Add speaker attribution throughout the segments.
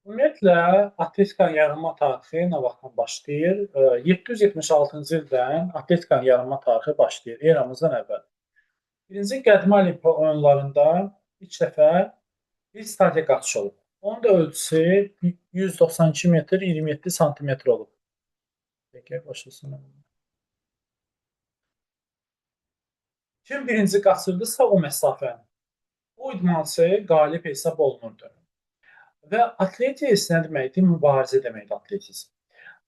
Speaker 1: Ümumiyyətlə, Atletikanın yaranma tarixi nə vaxtdan başlayır? 776-cı ildən Atletikanın yaranma tarixi başlayır, eramızdan əvvəl. Birinci Qədimə Olimpiya oyunlarında ilk dəfə bir stadiya qaçış olub. Onun da ölçüsü 192 metr 27 santimetr olub. Peki, başlasın. Kim birinci qaçırdısa o məsafəni, o idmançı qalib hesab olunurdu. Və atletizm nə deməkdir? Mübarizə deməkdir atletizm.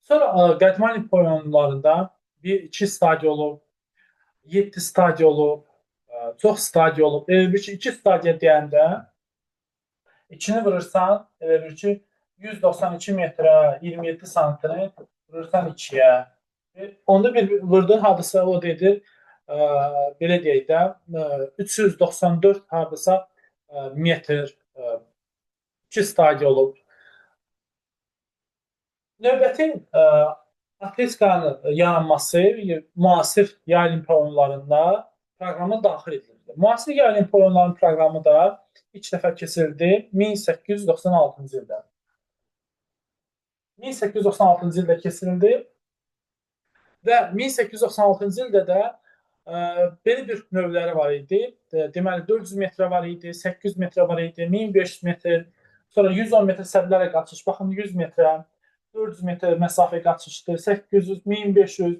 Speaker 1: Sonra Qədimə Olimpiya oyunlarında iki stadiya olub, 7 stadiya olub, çox stadiya olub. Elə bir ki, 2 stadiya deyəndə içini vurursan, elə bir ki, 192 metrə 27 santimetr vurursan 2-yə. Onda bir vurduğun hadisə o dedir, belə deyək də, 394 hardasa metr 2 stadiya olub. Növbəti Atletikanın yaranması müasir yay olimpiya oyunlarında proqrama daxil edildi. Müasir yay olimpiya oyunlarının proqramı da ilk dəfə keçirildi 1896-cı ildə. 1896-cı ildə keçirildi və 1896-cı ildə də belə bir növləri var idi. Deməli 400 metrə var idi, 800 metrə var idi, 1500 metr, sonra 110 metr sədlərlə qaçış. Baxın 100 metrə, 400 metr məsafə qaçışdı, 800, 1500,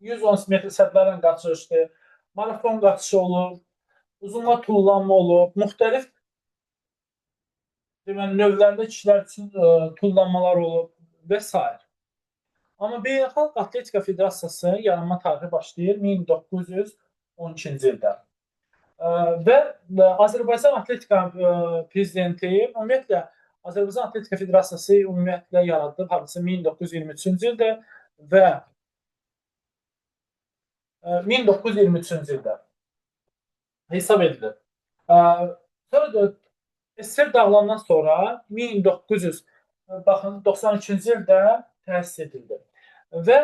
Speaker 1: 110 metr sədlərlə qaçışdı, marafon qaçışı olub, uzunlar tullanma olub, müxtəlif növlərdə kişilər üçün tullanmalar olub və s. Amma Beynəlxalq Atletika Federasiyası yaranma tarixi başlayır 1912-ci ildə. Və Azərbaycan Atletika prezidenti ümumiyyətlə Azərbaycan Atletika Federasiyası ümumiyyətlə yaradılıb hardasa 1923-cü ildə və 1923-cü ildə hesab edilir. Sonra da SSR dağılandan sonra 1992-ci ildə təsis edildi. Və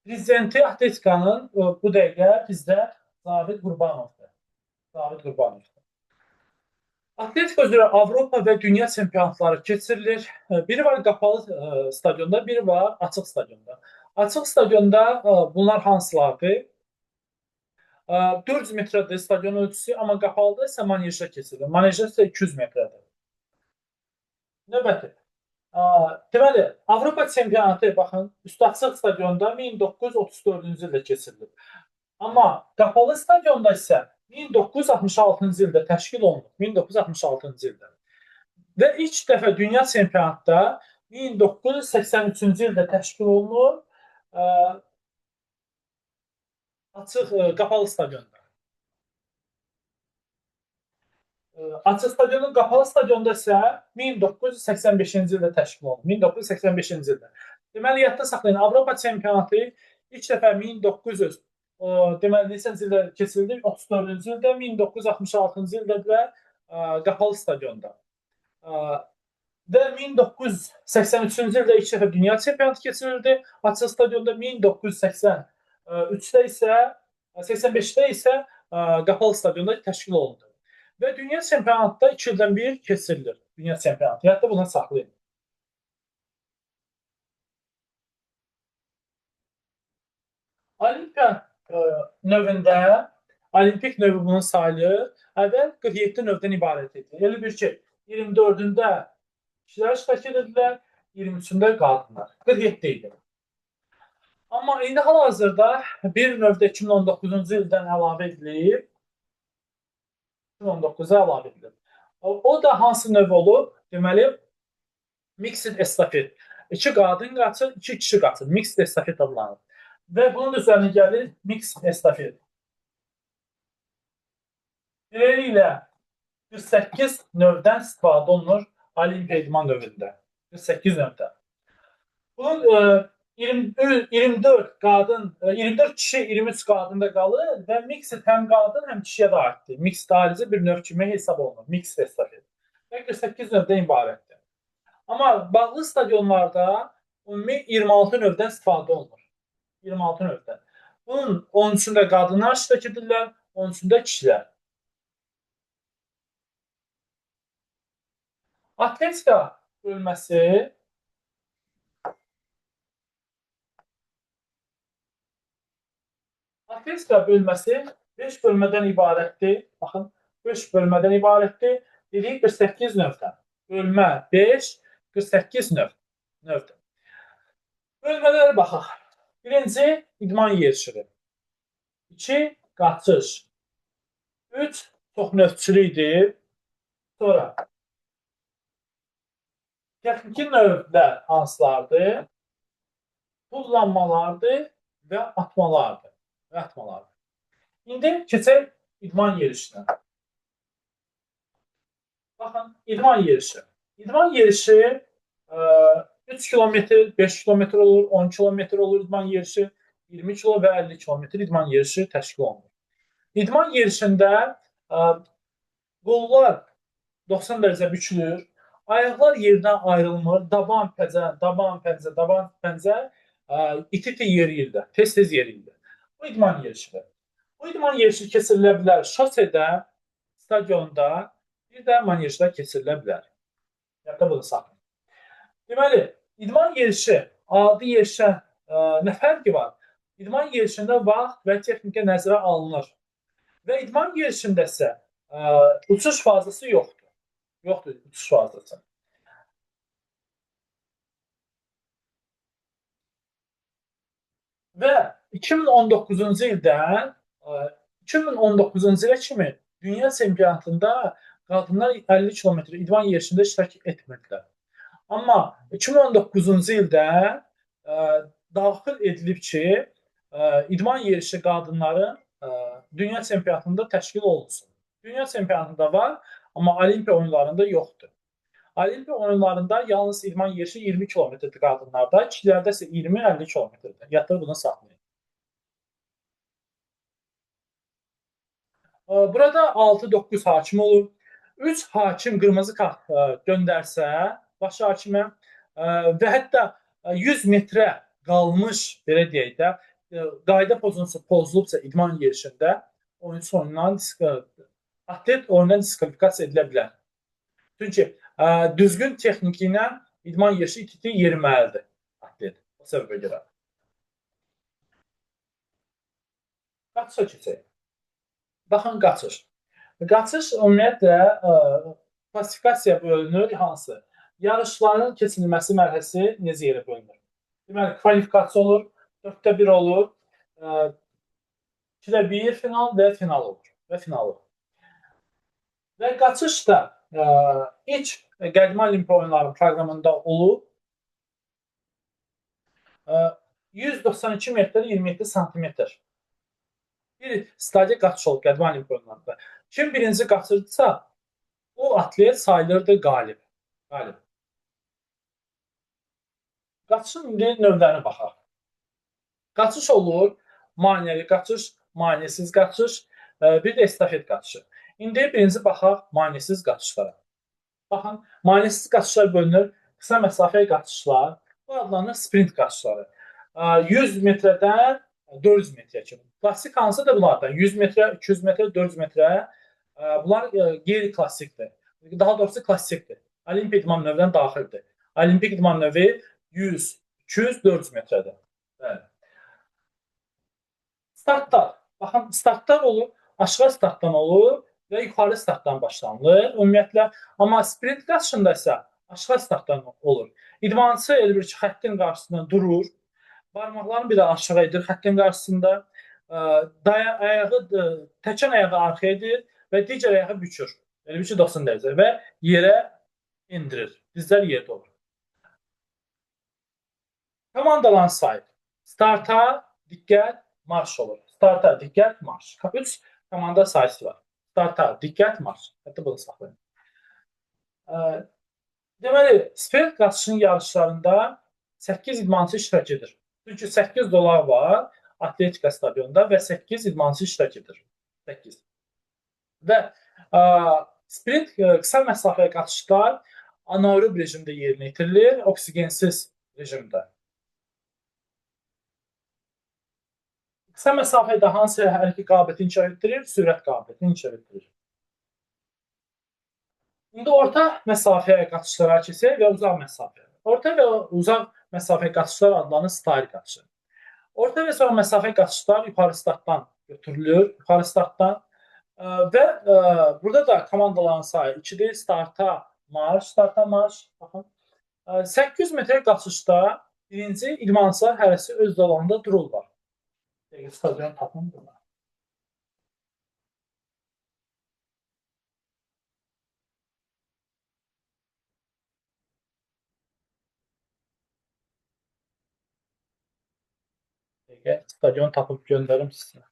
Speaker 1: prezidenti Atletikanın bu dəqiqə bizdə Zavid Qurbanovdur. Zavid Qurbanovdur. Atletika üzrə Avropa və dünya çempionatları keçirilir. Biri var qapalı stadionda, biri var açıq stadionda. Açıq stadionda bunlar hansılardır? 400 metrədir stadion ölçüsü, amma qapalıda isə manejdə keçirilir. Manejdə isə 200 metrədir. Növbəti. Deməli, Avropa çempionatı, baxın, üstü açıq stadionda 1934-cü ildə keçirilib. Amma qapalı stadionda isə 1966-cı ildə təşkil olunub. 1966-cı ildə. Və ilk dəfə dünya çempionatda 1983-cü ildə təşkil olunub açıq, qapalı stadionda. Açıq stadionun qapalı stadionda isə 1985-ci ildə təşkil olunub. 1985-ci ildə. Deməli, yadda saxlayın, Avropa çempionatı ilk dəfə 1900 deməli, neçənci ildə keçirildi? 34-cü ildə, 1966-cı ildə və qapalı stadionda. Və 1983-cü ildə ilk dəfə dünya çempionatı keçirildi. Açıq stadionda 1983-də isə 85-də isə qapalı stadionda təşkil olundu. Və dünya çempionatda 2 ildən bir keçirilir. Dünya çempionatı. Yadda buna saxlayın. Olimpiya növündə, olimpik növü bunun sayılır. Əvvəl 47 növdən ibarət edir. Elə bir ki, 24-ündə kişilər iştirak edirlər, 23-ündə qadınlar. 47 idi. Amma indi hal-hazırda bir növdə 2019-cu ildən əlavə edilib. 2019-a əlavə edilib. O da hansı növ olub? Deməli, mixed estafet. 2 qadın qaçır, 2 kişi qaçır. Mixed estafet adlanır. Və bunun üzərinə gəlir mixed estafet. Beləliklə 48 növdən istifadə olunur olimpiya idman növündə. 48 növdən. Bunun 24 qadın, 24 kişi, 23 qadın da qalır və mixed həm qadın, həm kişiyə də aiddir. Mixed ayrıca bir növ kimi hesab olunur. Mixed estafet. Və 48 növdən ibarətdir. Amma bağlı stadionlarda ümumi 26 növdən istifadə olunur. 26 növdən. Bunun 13-ündə qadınlar iştirak edirlər, 13-ündə kişilər. Atletika bölməsi atletika bölməsi 5 bölmədən ibarətdir. Baxın, 5 bölmədən ibarətdir. Dedik 48 növdən. Bölmə 5, 48 növdür. Bölmələrə baxaq. Birinci, idman yerişidir. 2, qaçış. 3, çoxnövçülükdür. Sonra, texniki növlər hansılardır? Tullanmalardır və atmalardır. İndi keçək idman yerişinə. Baxın, idman yerişi. İdman yerişi 3 kilometr, 5 kilometr olur, 10 kilometr olur idman yerişi, 20 kilo və 50 kilometr idman yerişi təşkil olunur. İdman yerişində qollar 90 dərəcə bükülür, ayaqlar yerdən ayrılmır, daban, pəncə iti-iti yeriyirlər, tez-tez yeriyirlər. Bu idman yerişidir. Bu idman yerişi keçirilə bilər şosedə, stadionda, bir də manejdə keçirilə bilər. Yadda bunu saxlayın. Deməli, idman yerişi, adi yerişə nə fərqi var? İdman yerişində vaxt və texnika nəzərə alınır. Və idman yerişində isə uçuş fazası yoxdur. Yoxdur uçuş fazası. Və 2019-cu ildən 2019-cu ilə kimi dünya çempionatında qadınlar 50 kilometr idman yerişində iştirak etmirdilər. Amma 2019-cu ildə daxil edilib ki, idman yerişi qadınların dünya çempionatında təşkil olunsun. Dünya çempionatında var, amma olimpiya oyunlarında yoxdur. Olimpiya oyunlarında yalnız idman yerişi 20 kilometrdir qadınlarda, kişilərdə isə 20-50 kilometrdir. Yatır bunu saxlayın. Burada 6-9 hakim olur. 3 hakim qırmızı kart göndərsə baş hakimə və hətta 100 metrə qalmış, belə deyək də, qayda pozulubsa idman yerişində oyunçu atlet oyundan diskvalifikasiya edilə bilər. Çünki düzgün texniki ilə idman yerişi iti yeriməlidir atlet. O səbəbə görə. Qaçışa keçək. Baxın, qaçış. Qaçış ümumiyyətlə klasifikasiya bölünür hansı? Yarışların keçirilməsi mərhələsi necə yerə bölünür? Deməli, kvalifikasiya olur, 4-də 1 olur, 2-də 1 final və final olur. Və qaçış da ilk qədimə olimpiya oyunları proqramında olub. 192 metr 27 santimetr. Bir stadiya qaçış olub qədimə olimpiya oyunlarında. Kim birinci qaçırdısa, o atlet sayılırdı qalib. Qaçışın indi növlərinə baxaq. Qaçış olur, maneəli qaçış, maneəsiz qaçış, bir də estafet qaçışı. İndi birinci baxaq maneəsiz qaçışlara. Baxın, maneəsiz qaçışlar bölünür, qısa məsafə qaçışlar, bu adlanır sprint qaçışları. 100 metrədən 400 metrə kimi. Klassik hansıdır bunlardan? 100 metrə, 200 metrə, 400 metrə. Bunlar qeyri-klassikdir. Daha doğrusu klassikdir. Olimpiya idman növünə daxildir. Olimpik idman növü 100, 200, 400 metrədir. Bəli. Startlar. Baxın, startlar olur, aşağı startdan olur və yuxarı startdan başlanılır ümumiyyətlə. Amma sprint qaçışında isə aşağı startdan olur. İdmançı elə bir ki, xəttin qarşısında durur, barmaqlarını bir də aşağı edir xəttin qarşısında, təkən ayağı arxaya edir və digər ayağı bükür. Elə bir ki, 90 dərəcə və yerə endirir. Dizlər yerdə olur. Komandaların sayı. Starta, diqqət, marş olur. Starta, diqqət, marş. 3 komanda sayısı var. Starta, diqqət, marş. Hətta bunu saxlayın. Deməli, sprint qaçışının yarışlarında 8 idmançı iştirak edir. Çünki 8 dolaq var atletika stadionda və 8 idmançı iştirak edir. 8. Və sprint qısa məsafəyə qaçışlar anaerob rejimdə yerinə yetirilir, oksigensiz rejimdə. Qısa məsafədə hansı hərəkət qabiliyyətini inkişaf etdirir? Sürət qabiliyyətini inkişaf etdirir. İndi orta məsafəyə qaçışlara keçək və uzaq məsafə. Orta və uzaq məsafə qaçışlar adlanır start qaçışı. Orta və uzaq məsafə qaçışlar yuxarı startdan götürülür. Yuxarı startdan və burada da komandaların sayı 2-dir. Starta marş. Baxın. 800 metr qaçışda birinci idmançılar hərəsi öz zolağında dururlar. Dəqiq stadion tapın burada. Dəqiq stadion tapıb göndərim sizə.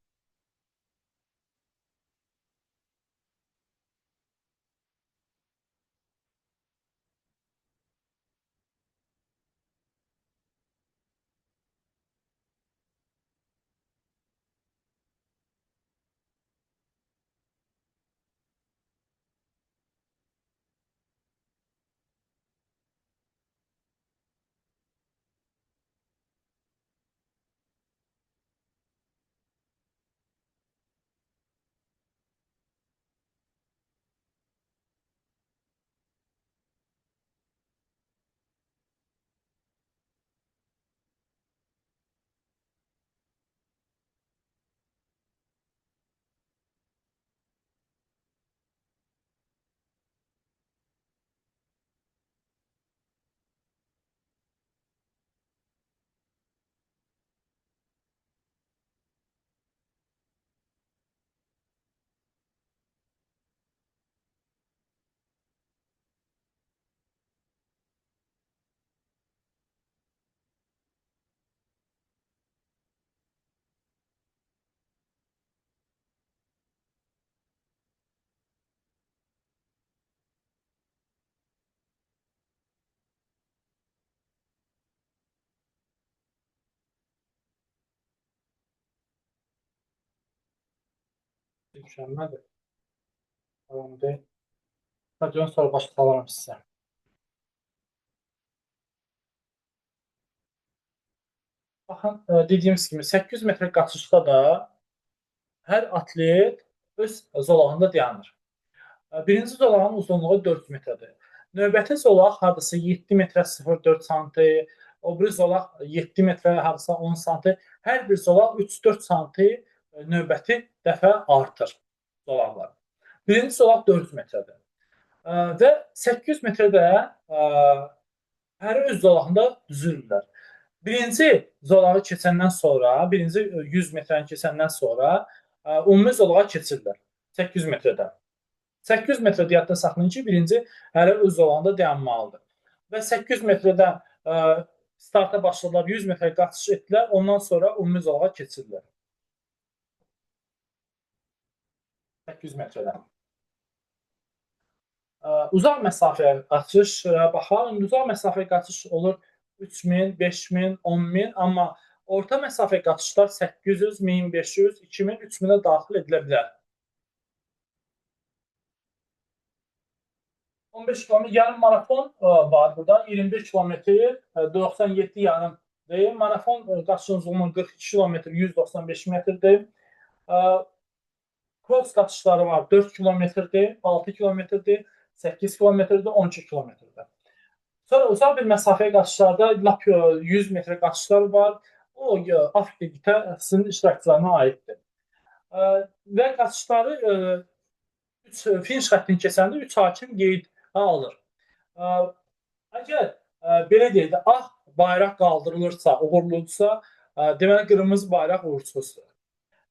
Speaker 1: Mükəmməldir. Tamamdır. Stadion sonra başa salaram sizə. Baxın, dediyimiz kimi 800 metr qaçışda da hər atlet öz zolağında dayanır. Birinci zolağın uzunluğu 4 metrdir. Növbəti zolaq hardasa 7 metrə 0,4 sm, o biri zolaq 7 metrə hardasa 10 sm. Hər bir zolaq 3-4 sm növbəti dəfə artır zolaqlar. Birinci zolaq 400 metrədir. Və 800 metrdə hər öz zolağında düzülürlər. Birinci zolağı keçəndən sonra, birinci 100 metrəni keçəndən sonra ümumi zolağa keçirlər 800 metrdə. 800 metrdə yadda saxlayın ki, birinci hərə öz zolağında dayanmalıdır. Və 800 metrdən starta başladılar, 100 metrə qaçış etdilər, ondan sonra ümumi zolağa keçirlər. 800 metrədən. Uzaq məsafəyə qaçış baxaq. Uzaq məsafəyə qaçış olur 3000, 5000, 10000, amma orta məsafə qaçışlar 800, 1500, 2000, 3000-ə daxil edilə bilər. 15 km yarım marafon var burada. 21 km 97 yarım deyil. Marafon qaçışın uzunluğu 42 km 195 metrdir. Cross qaçışları var. 4 kilometrdir, 6 kilometrdir, 8 kilometrdir, 12 kilometrdir. Sonra uzaq bir məsafəyə qaçışlarda lap 100 metrə qaçışlar var. O Afrika qitəsinin iştirakçılarına aiddir. Və qaçışları finiş xəttini keçəndə 3 hakim qeyd alır. Əgər belə deyək də, ağ bayraq qaldırılırsa, uğurludursa, deməli qırmızı bayraq uğursuzdur.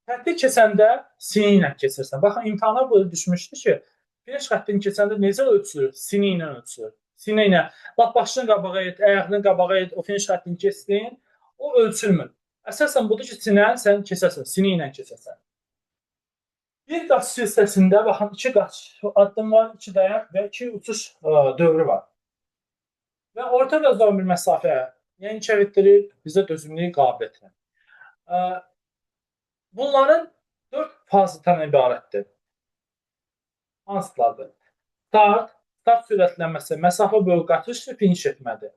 Speaker 1: Xətti keçəndə sini ilə keçirsən. Baxın, imtahana böyle düşmüşdü ki, finiş xəttini keçəndə necə ölçülür? Sini ilə ölçülür. Sini ilə. Lap başını qabağa et, ayağını qabağa et, o finiş xəttini keçdin, o ölçülmür. Əsasən budur ki, sinən sən keçəsən, sini ilə keçəsən. Bir qaçış hissəsində, baxın, 2 qaçış addım var, 2 dayan və 2 uçuş dövrü var. Və orta və uzaq bir məsafə, yəni çevitdirir bizə dözümlülük qabiliyyətini. Bunların 4 fazdan ibarətdir. Hansılardır? Start sürətlənməsi, məsafə boyu qaçış və finiş etmədir.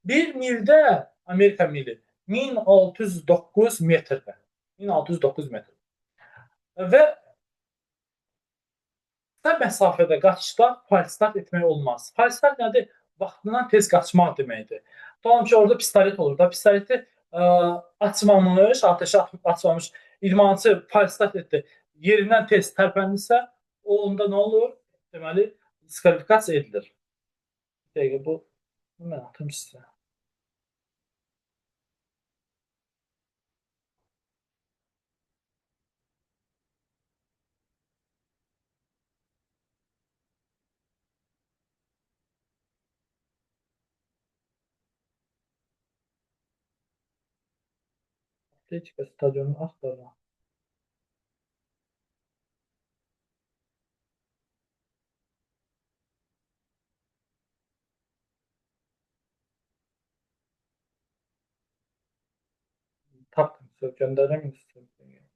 Speaker 1: 1 mildə Amerika mili 1609 metrdir. 1609 metr. Və Qısa məsafədə qaçışda falstart etmək olmaz. Falstart nədir? Vaxtından tez qaçmaq deməkdir. Tutalım ki, orada pistolet olur da, pistoleti açmamış, atəşə atıb açmamış idmançı falstart etdi. Yerindən tez tərpəndirsə, o onda nə olur? Deməli, diskvalifikasiya edilir. Bir dəqiqə bu mən atım sizə. Atletika stadionu axtarıram. Tapdım, sizə göndərəm istəyirəm.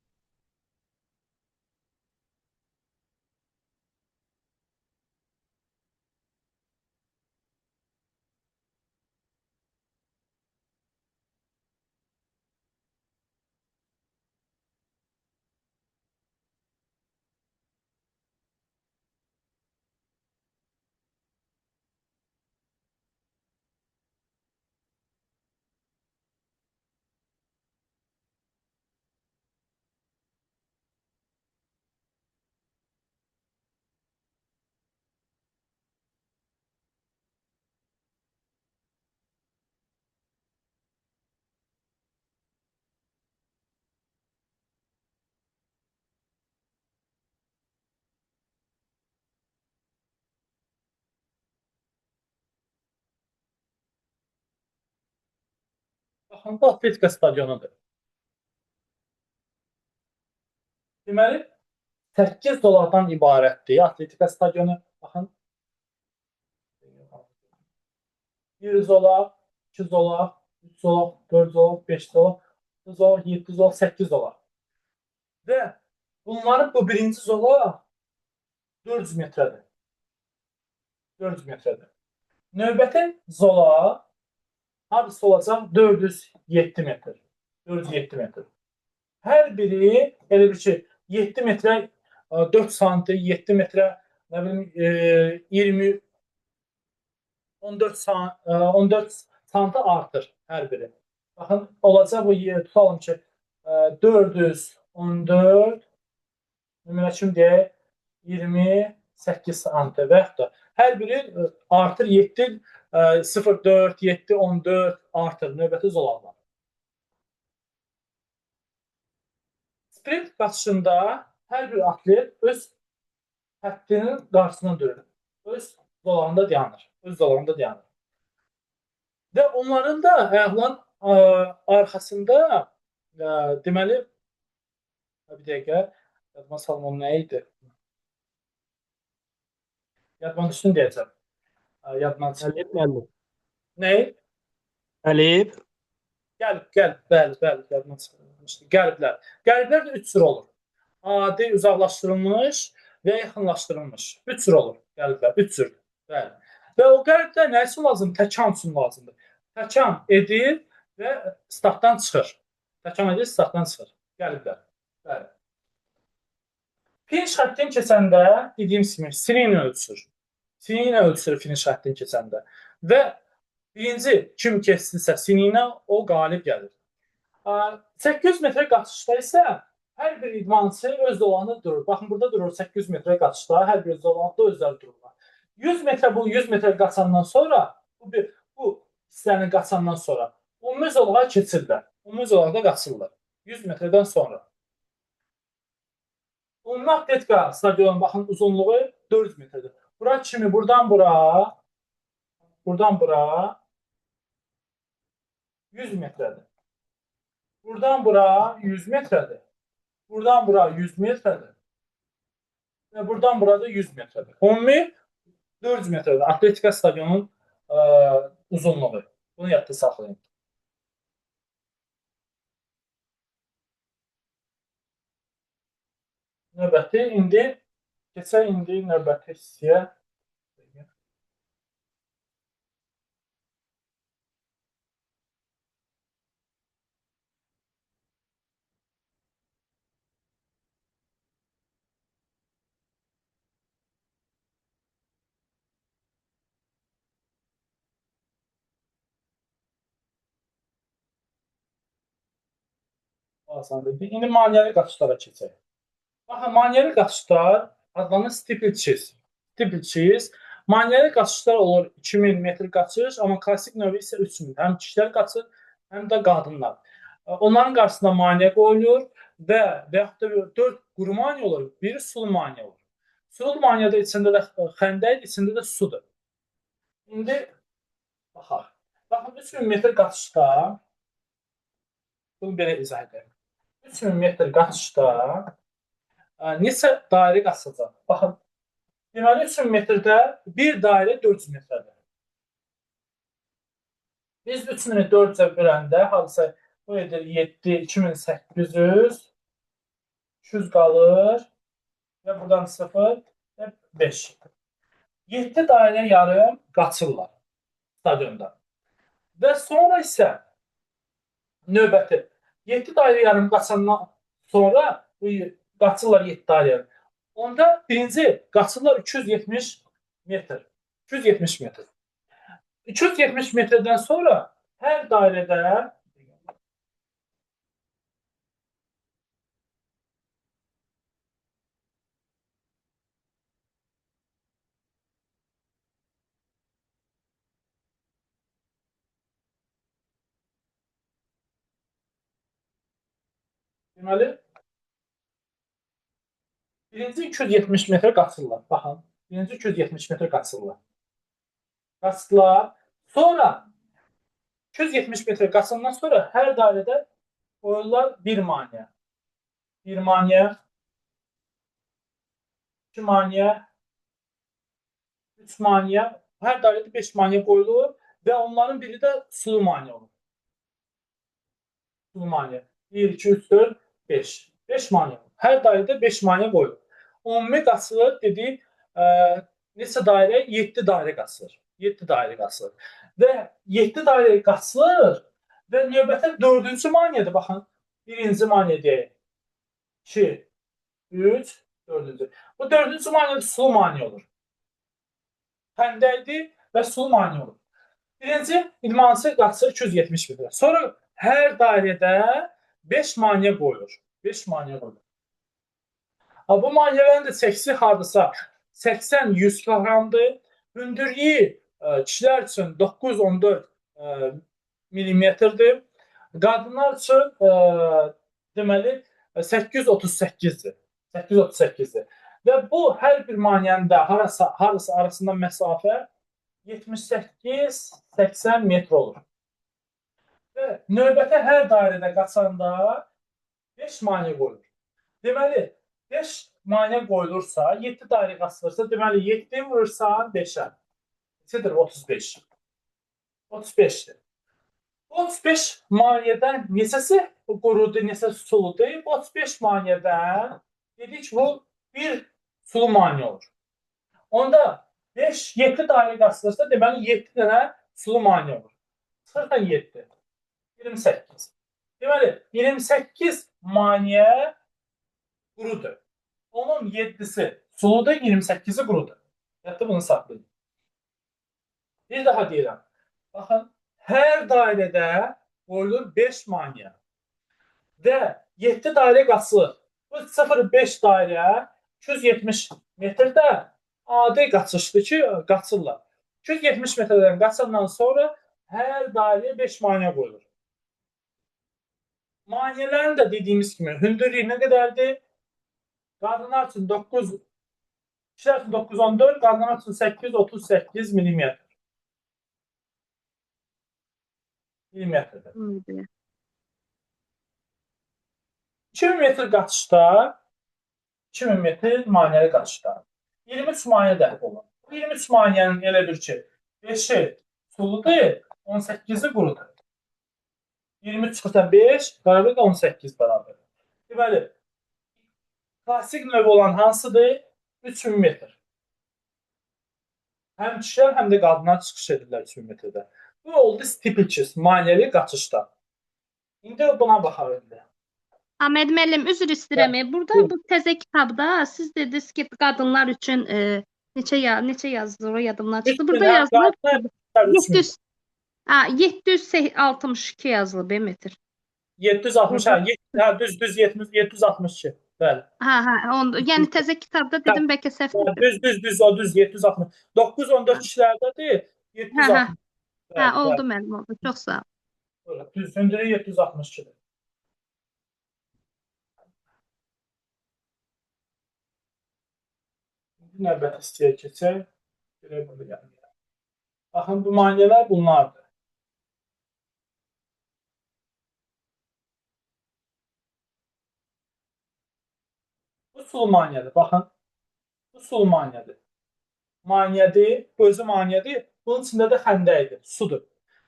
Speaker 1: Baxın, bu Atletika stadionudur. Deməli, 8 zolaqdan ibarətdir Atletika stadionu. Baxın, 1 zolaq, 2 zolaq, 3 zolaq, 4 zolaq, 5 zolaq, 6 zolaq, 7 zolaq, 8 zolaq. Və bunların bu birinci zolaq 400 metrədir. 400 metrədir. Növbəti zolaq hardasa olacaq 407 metr. 407 metr. Hər biri elə bir ki, 7 metrə 4 santi, 7 metrə nə bilim 20 14 santı artır hər biri. Baxın, olacaq bu tutalım ki, 414 nümunəçim deyək 28 santı və yaxud da hər biri artır 7 0,4, 7, 14 artır növbəti zolaqlar. Sprint qaçışında hər bir atlet öz həddinin qarşısına durur. Öz zolağında dayanır. Öz zolağında dayanır. Və onların da ayaqların arxasında deməli bir dəqiqə yadıma salmam nə idi? Yadıma düşdün deyəcəm. Yadımdan çıxdı.
Speaker 2: Əlib gəldi.
Speaker 1: Nə?
Speaker 2: Əlib.
Speaker 1: Gəlib, bəli, yadımdan çıxmışdı. Gəliblər. Gəliblər də 3 cür olur. Adi, uzaqlaşdırılmış və yaxınlaşdırılmış. 3 cür olur gəliblər, 3 cür. Bəli. Və o qəliblər nə üçün lazımdır? Təkan üçün lazımdır. Təkan edir və startdan çıxır. Təkan edir, startdan çıxır. Gəliblər. Bəli. Finiş xəttini keçəndə dediyim kimi sinini ölçür. Sinini ölçür finiş xəttini keçəndə. Və birinci kim keçsinsə sininə o qalib gəlir. 800 metrə qaçışda isə hər bir idmançı öz zolağında durur. Baxın, burada durur 800 metrə qaçışda, hər bir zolaqda özləri dururlar. 100 metrə bu 100 metrə qaçandan sonra, bu hissəni qaçandan sonra ümumi zolağa keçirlər. Ümumi zolaqda qaçırlar. 100 metrədən sonra. Ümumi atletika stadionun baxın uzunluğu 400 metrdir. Bura kimi buradan bura 100 metrədir. Buradan bura 100 metrədir. Buradan bura 100 metrədir. Və buradan bura da 100 metrədir. Ümumi 400 metrədir. Atletika stadionun uzunluğu. Bunu yadda saxlayın. Növbəti keçək növbəti hissəyə. asandır. İndi maneəli qaçışlara keçək. Baxın, maneəli qaçışlar adlanır steeplechase. Steeplechase. Maneəli qaçışlar olur 2000 metr qaçış, amma klassik növü isə 3000. Həm kişilər qaçır, həm də qadınlar. Onların qarşısına maneə qoyulur və yaxud da 4 quru maneə olur, biri sulu maneə olur. Sulu maneədə içində də xəndək, içində də sudur. İndi baxaq. Baxın, 3000 metr qaçışda bunu belə izah edək. 3000 metr qaçışda neçə dairə qaçılacaq? Baxın, deməli 3000 metrdə bir dairə 400 metrədir. Biz 3000-i 400-ə böləndə hadisə bu edir 7, 2800, 200 qalır və buradan 0 və 5. 7 dairə yarım qaçırlar stadionda. Və sonra isə növbəti 7 dairə yarım qaçandan sonra qaçırlar 7 dairə yarım. Onda birinci qaçırlar 270 metr. 270 metr. 270 metrdən sonra hər dairədə deməli birinci 270 metr qaçırlar. Baxın, birinci 270 metr qaçırlar. Qaçdılar. Sonra 270 metr qaçandan sonra hər dairədə qoyurlar 1 maneə. 1 maneə, 2 maneə, 3 maneə, hər dairədə 5 maneə qoyulur və onların biri də sulu maneə olur. Sulu maneə. 1, 2, 3, 4, 5. 5 maneə olur. Hər dairədə 5 maneə qoyulur. Ümumi qaçılır dedik, neçə dairə? 7 dairə qaçılır. 7 dairə qaçılır. Və 7 dairə qaçılır və növbətə 4-cü maneədir. Baxın, birinci maneə deyək. 2, 3, 4-cü. Bu 4-cü maneə sulu maneə olur. Xəndəkdir və sulu maneə olur. Birinci idmançı qaçır 270 metr. Sonra hər dairədə 5 maneə qoyulur. 5 maneə qoyulur. Bu maneələrin də çəkisi hardasa 80-100 kg-dır. Hündürlüyü kişilər üçün 914 millimetrdir. Qadınlar üçün deməli 838-dir. 838-dir. Və bu hər bir maneənin də harasa arasında məsafə 78-80 metr olur. Və növbəti hər dairədə qaçanda 5 maneə qoyulur. Deməli, 5 maneə qoyulursa, 7 dairə qaçılırsa, deməli 7 vurursan 5-ə. Neçədir? 35. 35-dir. 35 maneədən neçəsi qurudur, neçəsi suludur? 35 maneədən dedik bu bir sulu maneə olur. Onda 7 dairə qaçılırsa, deməli 7 dənə sulu maneə olur. Çıxırsan 7. 28. Deməli 28 maneə qurudur. Onun 7-si suludur, 28-i qurudur. Hətta bunu saxlayın. Bir daha deyirəm. Baxın, hər dairədə qoyulur 5 maneə. Və 7 dairə qaçılır. Bu 0-5 dairə 270 metrdə adi qaçışdır ki, qaçırlar. 270 metrdən qaçandan sonra hər dairəyə 5 maneə qoyulur. Maneələrin də dediyimiz kimi hündürlüyü nə qədərdir? Qadınlar üçün 9, kişilər üçün 914, qadınlar üçün 838 millimetr. Millimetrdir. 2000 metr qaçışda, 2000 metr maneəli qaçışda 23 maneə dəf olur. Bu 23 maneənin elə bir ki, 5-i suludur, 18-i qurudur. 23 çıxırsa 5, bərabər 18 bərabər. Deməli, klassik növü olan hansıdır? 3000 metr. Həm kişilər, həm də qadınlar çıxış edirlər 3000 metrdə. Bu oldu steeplechase, maneəli qaçışda. İndi buna baxaq indi.
Speaker 3: Ahmed müəllim, üzr istəyirəm. Burada bu təzə kitabda siz dediniz ki, qadınlar üçün neçə yazılır, o yadımdan çıxdı. Burada yazılır 762 yazılıb metr.
Speaker 1: 760,
Speaker 3: Burada
Speaker 1: düz 70, 762. Bəli.
Speaker 3: yəni təzə kitabda dedim bəlkə səhv.
Speaker 1: Düz 760. 914 kişilərdədir,
Speaker 3: Hə, hə.
Speaker 1: 760. Bəli,
Speaker 3: Oldu
Speaker 1: bəli.
Speaker 3: müəllim, oldu. Çox sağ ol.
Speaker 1: Buyurun. Düz hündürlüyü 762'dir. Növbəti hissəyə keçək. Görək burada gəlin. Baxın, bu maneələr bunlardır. Bu sulu maneədir. Baxın, bu sulu maneədir. Maneədir, bu özü maneədir. Bunun içində də xəndəkdir, sudur.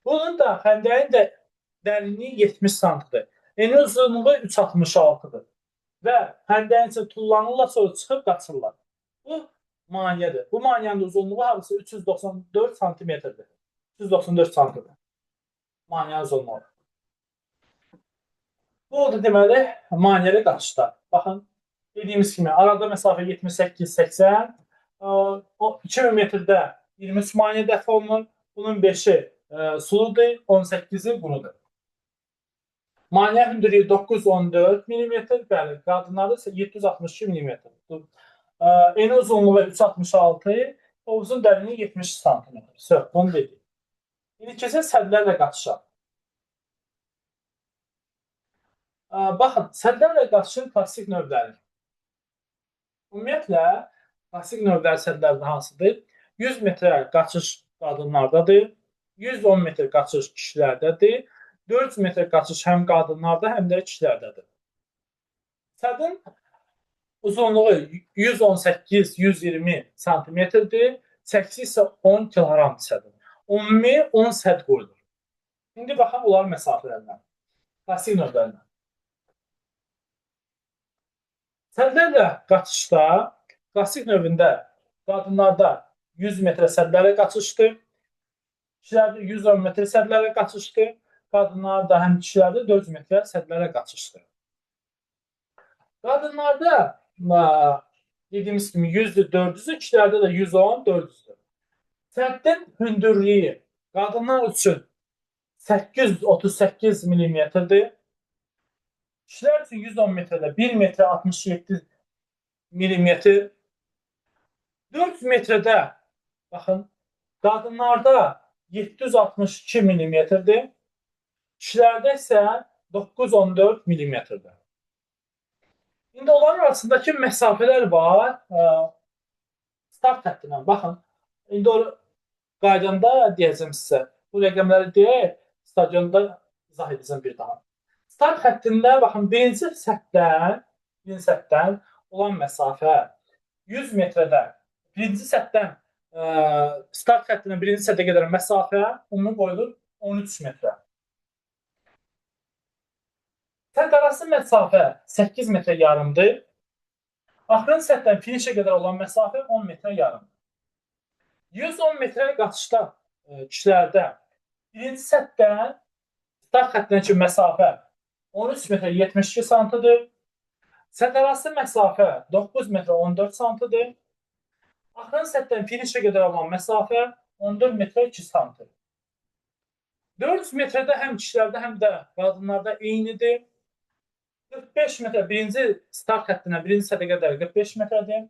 Speaker 1: Bunun da xəndəyin də dərinliyi 70 santidir. Eni uzunluğu 3,66-dır. Və xəndəyin içində tullanırlar, sonra çıxıb qaçırlar. Bu maneədir. Bu maneənin uzunluğu hardasa 394 santimetrdir. 394 santidir. Maneənin uzunluğu. Bu oldu deməli maneəli qaçışlar. Baxın, dediyimiz kimi arada məsafə 78-80, o 2000 metrdə 23 maneə dəfə olunur. Bunun 5-i suludur, 18-i qurudur. Maneə hündürlüyü 914 mm, bəli, qadınlarda isə 762 mm. Eni uzunluğu 3,66, hovuzun dərinliyi 70 cm. Söz, bunu dedik. İndi keçək sədlərlə qaçışa. Baxın, sədlərlə qaçışın klassik növləri. Ümumiyyətlə, klassik növləri sədlərdə hansıdır? 100 metrə qaçış qadınlardadır, 110 metr qaçış kişilərdədir, 400 metr qaçış həm qadınlarda, həm də kişilərdədir. Sədin uzunluğu 118-120 santimetrdir, çəkisi isə 10 kiloqramdır sədin. Ümumi 10 səd qoyulur. İndi baxaq onların məsafələrindən, klassik növlərindən. Sədlərlə qaçışda, klassik növündə qadınlarda 100 metrə sədlərlə qaçışdır, kişilərdə 110 metr sədlərlə qaçışdır, qadınlarda həm kişilərdə 400 metrə sədlərlə qaçışdır. Qadınlarda dediyimiz kimi 100-dür, 400-dür, kişilərdə də 110, 400-dür. Səddin hündürlüyü qadınlar üçün 838 mm-dir. Kişilər üçün 110 metrdə 1 metrə 67 mm. 400 metrədə, baxın, qadınlarda 762 mm-dir. Kişilərdə isə 914 mm-dir. İndi onların arasındakı məsafələr var. Start xəttindən, baxın, indi o qaydanda deyəcəm sizə. Bu rəqəmləri deyək, stadionda izah edəcəm bir daha. Start xəttində, baxın, birinci sətdən olan məsafə 100 metrədə, birinci sətdən start xəttindən birinci sətə qədər məsafə ümumi qoyulur 13 metrə. Sədd arası məsafə 8 metrə yarımdır. Axırıncı sətdən finişə qədər olan məsafə 10 metrə yarımdır. 110 metrə qaçışda kişilərdə birinci sətdən start xəttinə məsafə 13 metrə 72 santidir. Sədd arası məsafə 9 metrə 14 santidir. Axırıncı sətdən finişə qədər olan məsafə 14 metrə 2 santidir. 400 metrədə həm kişilərdə, həm də qadınlarda eynidir. 45 metrə birinci start xəttinə, birinci sətə qədər 45 metrədir.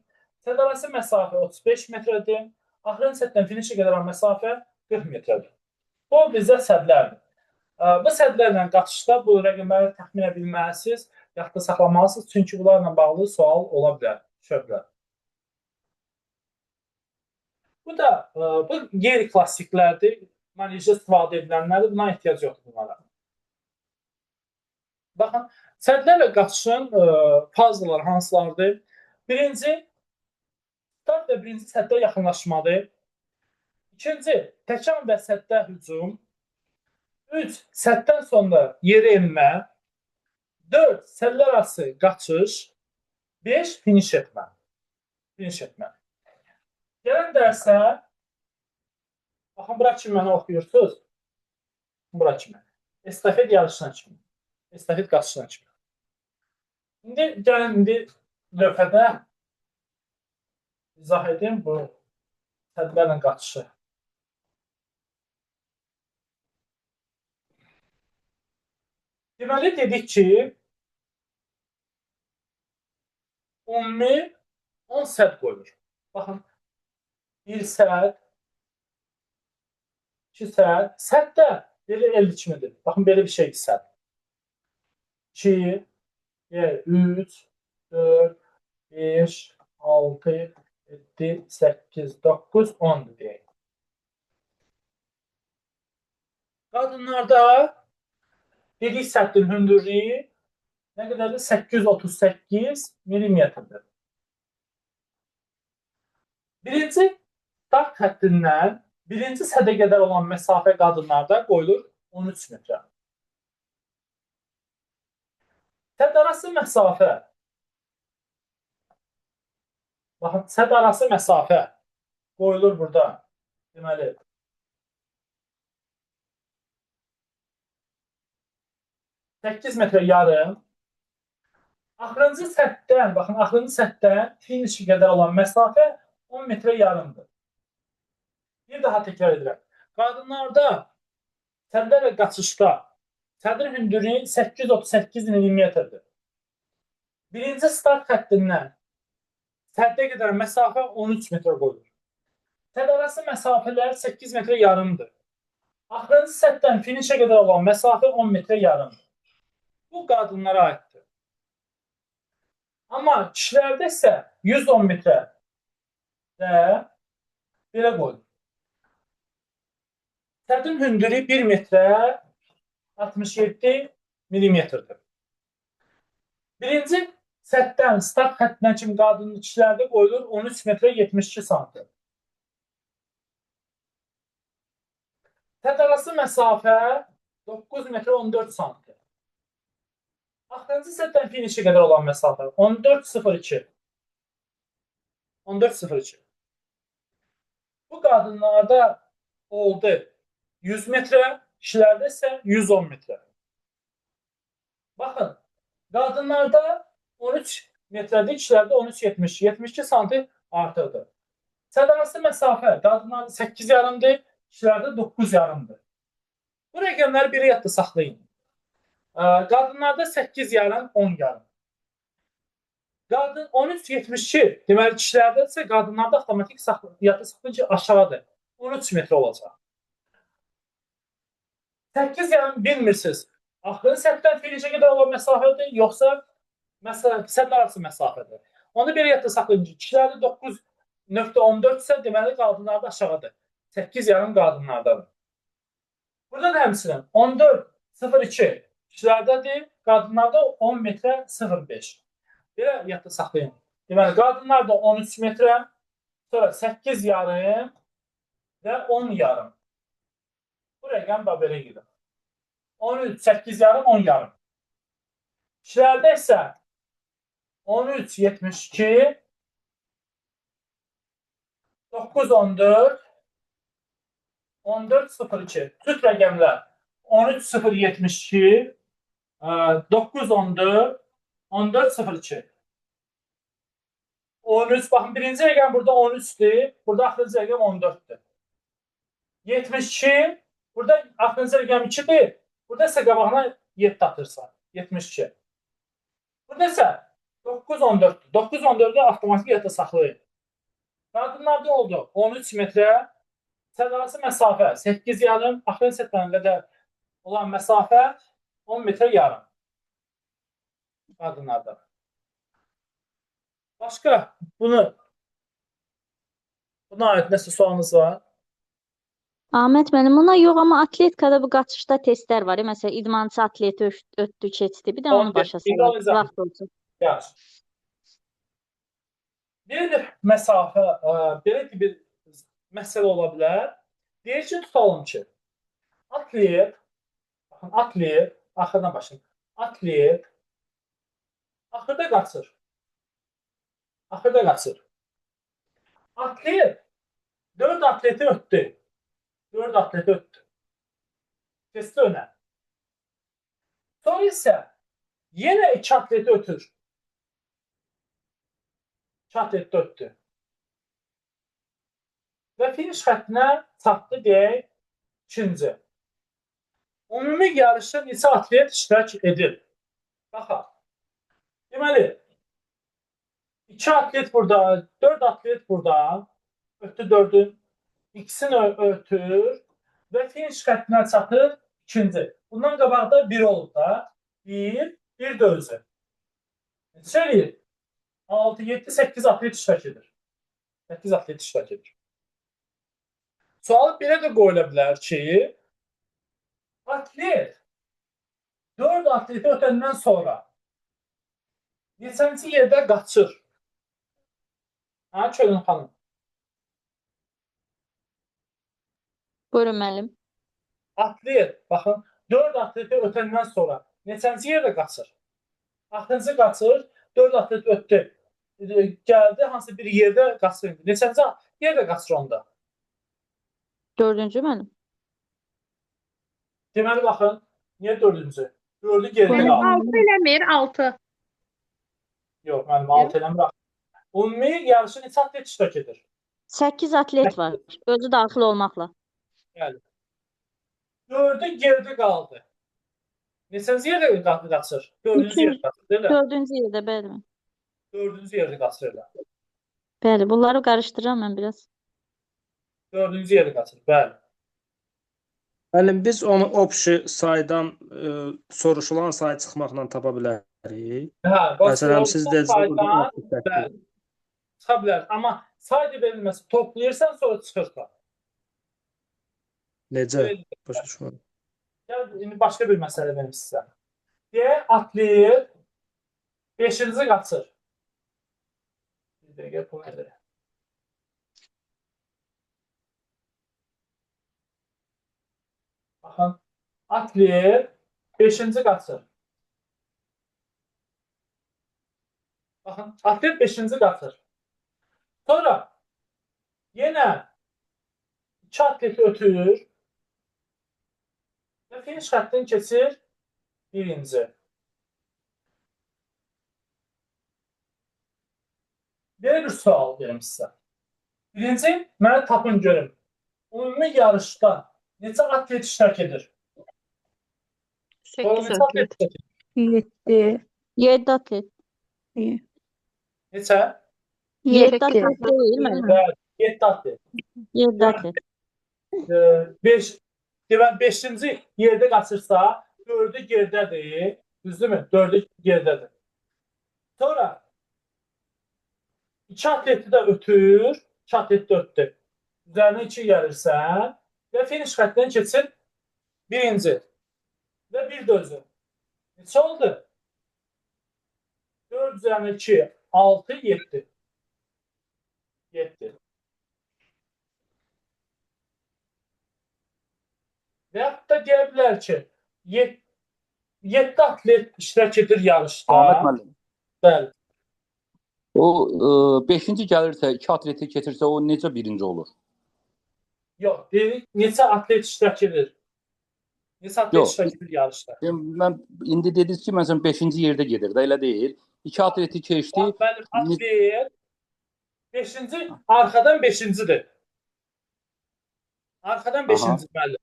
Speaker 1: Sədd arası məsafə 35 metrədir. Axırıncı sətdən finişə qədər olan məsafə 40 metrədir. Bu bizdə sədlərdir. Bu sədlərlə qaçışda bu rəqəmləri təxmin edə bilməlisiniz, yaxud da saxlamalısınız, çünki bunlarla bağlı sual ola bilər, düşə bilər. Bu qeyri-klassiklərdir, manejdə istifadə edilənlərdir, buna ehtiyac yoxdur bunlara. Baxın, sədlərlə qaçışın fazaları hansılardır? Birinci, start və birinci səddə yaxınlaşmadır. İkinci, təkan və səddə hücum. 3. Səddən sonra yerə enmə. 4. Sədlər arası qaçış. 5. Finiş etmə. Gələn dərsə, baxın, bura kimi mənə oxuyursunuz. Bura kimi. Estafet yarışına kimi. Estafet qaçışına kimi. İndi gəlin, lövhədə izah edin bu sədlərlə qaçışı. Deməli dedik ki, ümumi 10 sədd qoyulur. Baxın, 1 sədd, 2 sədd. Sədd də belə el biçimidir. Baxın, belə bir şeydir sədd. 2, 3, 4, 5, 6, 7, 8, 9, 10 deyək. Qadınlarda dedik səddin hündürlüyü nə qədərdir? 838 mm-dir. Birinci start xəttindən birinci sədə qədər olan məsafə qadınlarda qoyulur 13 metrə. Sədd arası məsafə. Baxın, sədd arası məsafə qoyulur burada. Deməli, 8 metrə yarım. Axırıncı sədddən, baxın, axırıncı sədddən finişə qədər olan məsafə 10 metrə yarımdır. Bir daha təkrar edirəm. Qadınlarda sədlərlə qaçışda sədrin hündürlüyü 838 mm-dir. Birinci start xəttindən səddə qədər məsafə 13 metrə qoyulur. Sədd arası məsafələr 8 metrə yarımdır. Axırıncı sədddən finişə qədər olan məsafə 10 metrə yarımdır. Bu qadınlara aiddir. Amma kişilərdə isə 110 metrə və belə qoyulur. Səddin hündürlüyü 1 metrə 67 mm-dir. Birinci sədddən start xəttinə kimi qadının kişilərdə qoyulur 13 metrə 72 sm. Sədd arası məsafə 9 metrə 14 sm. Axırıncı sədddən finişə qədər olan məsafə 14.02. 14.02. Bu qadınlarda oldu 100 metrə, kişilərdə isə 110 metrə. Baxın, qadınlarda 13 metrədir, kişilərdə 13.70, 72 sm artıqdır. Sədd arası məsafə qadınlarda 8 yarımdır, kişilərdə 9 yarımdır. Bu rəqəmləri bir yadda saxlayın. Qadınlarda 8 yarım, 10 yarım. Qadın 13.72, deməli kişilərdə isə qadınlarda avtomatik yadda saxlayın ki, aşağıdır. 13 metrə olacaq. 8 yarım bilmirsiniz. Axırıncı sədddən finişə qədər olan məsafədir, yoxsa sədd arası məsafədir. Onu bir yadda saxlayın ki, kişilərdə 9.14 isə deməli qadınlarda aşağıdır. 8 yarım qadınlardadır. Burada da həmçinin 14.02 kişilərdədir, qadınlarda 10 metrə 0.5. Belə yadda saxlayın. Deməli, qadınlarda 13 metrə, sonra 8 yarım və 10 yarım. Bu rəqəm da belə gedir. 13, 8 yarım, 10 yarım. Kişilərdə isə 13.72, 9.14, 14.02. Tüt rəqəmlər 13.072, 9.14, 14.02. 13, baxın, birinci rəqəm burada 13'dür, burada axırıncı rəqəm 14'dür. 72, burada axırıncı rəqəm 2'dir, burada isə qabağına 7 atırsan, 72. Burada isə 9.14'dür, 9.14'ü avtomatik yadda saxlayın. Qadınlarda oldu 13 metrə, sədd arası məsafə 8 yarım, axırıncı sədddən qədər olan məsafə 10 metrə yarım. Qadınlarda. Başqa buna aid nəsə sualınız var?
Speaker 4: Ahmet müəllim, buna yox, amma atletikada bu qaçışda testlər var. Məsələn, idmançı atleti ötdü, keçdi. Bir də onu başa salaq. Vaxt olsun.
Speaker 1: Yaxşı. Belə məsafə, belə bir məsələ ola bilər. Deyək ki, tutalım ki, atlet, baxın, atlet, axırdan başlayın. Atlet axırda qaçır. Axırda qaçır. Atlet 4 atleti ötdü. 4 atleti ötdü. Keçdi önə. Sonra isə yenə 2 atleti ötür. 2 atleti ötdü. Və finiş xəttinə çatdı deyək ikinci. Ümumi yarışda neçə atlet iştirak edir? Baxaq. Deməli, 2 atlet burada, 4 atlet burada. Ötdü 4-ün. İkisini ötür və finiş xəttinə çatır ikinci. Bundan qabaqda 1 olub da. 1 də özü. Neçə eləyir? 6, 7, 8 atlet iştirak edir. 8 atlet iştirak edir. Sualı belə də qoyula bilər ki, atlet 4 atleti ötəndən sonra neçənci yerdə qaçır? Ha, Çölün xanım.
Speaker 4: Buyurun müəllim.
Speaker 1: Atlet, baxın, 4 atleti ötəndən sonra neçənci yerdə qaçır? Axırıncı qaçır, 4 atlet ötdü. Gəldi, hansı bir yerdə qaçır. Neçənci yerdə qaçır onda?
Speaker 4: Dördüncü müəllim.
Speaker 1: Deməli, baxın, niyə 4-cü? 4-ü gerdə
Speaker 4: Buyurun.
Speaker 1: qaldı.
Speaker 3: 6 eləmir, 6.
Speaker 1: Yox, mənim 6 eləmir. Ümumi yarışı neçə atlet iştirak edir?
Speaker 4: 8 atlet var. Özü daxil olmaqla.
Speaker 1: Bəli. 4-ü gerdə qaldı. Neçənci yerdə qaçır? 4-cü yerdə qaçır, deyil mi?
Speaker 4: Dördüncü yerdə, bəli.
Speaker 1: 4-cü yerdə qaçırlar.
Speaker 4: Bəli, bunları qarışdırıram mən biraz.
Speaker 1: 4-cü yerdə qaçır, bəli.
Speaker 2: Müəllim, biz onu opşi saydan soruşulan sayı çıxmaqla tapa bilərik.
Speaker 1: Hə,
Speaker 2: Məsələn, siz dediniz
Speaker 1: saydan, bəli, çıxa bilər. Amma sayda verilməsi toplayırsan, sonra çıxır da.
Speaker 2: Necə? Başa düşmədim.
Speaker 1: Gəl, indi başqa bir məsələ verim sizə. Deyək, atlet 5-ci qaçır. Bir dəqiqə, bu nədir? Baxın, atlet 5-ci qaçır. Baxın, atlet 5-ci qaçır. Sonra yenə 2 atleti ötür və finiş xəttini keçir birinci. Belə bir sual verim sizə. Birinci, mənə tapın görüm. Ümumi yarışda neçə atlet iştirak edir? Sonra
Speaker 5: 8
Speaker 1: neçə atlet
Speaker 5: atlet.
Speaker 1: iştirak edir?
Speaker 5: 7.
Speaker 4: 7 atlet.
Speaker 1: Neçə?
Speaker 4: 7
Speaker 5: Yeddi.
Speaker 4: atlet deyil mi?
Speaker 1: Bəli, 7 atlet.
Speaker 4: 7 atlet.
Speaker 1: 5 deməli 5-ci yerdə qaçırsa 4-ü gerdədir. Düzdürmü? 4-ü gerdədir. Sonra 2 atleti də ötür, 2 atleti də ötdü. Üzərinə 2 gəlirsən və finiş xəttindən keçir birinci və bir də özü. Neçə oldu? 4 üzərinə 2, 6, 7. 7. Və yaxud da deyə bilər ki, 7 atlet iştirak edir yarışda.
Speaker 6: Ahmet müəllim.
Speaker 1: Bəli.
Speaker 6: O 5-ci gəlirsə, 2 atleti keçirsə o necə birinci olur?
Speaker 1: Yox, dedik, neçə atlet iştirak edir? Neçə atlet
Speaker 6: Yox.
Speaker 1: iştirak edir yarışda?
Speaker 6: Mən indi dediniz ki, məsələn 5-ci yerdə gedir də, elə deyil. 2 atleti keçdi.
Speaker 1: Bəli, atlet 5-ci, arxadan 5-cidir. Arxadan 5-ci, bəli.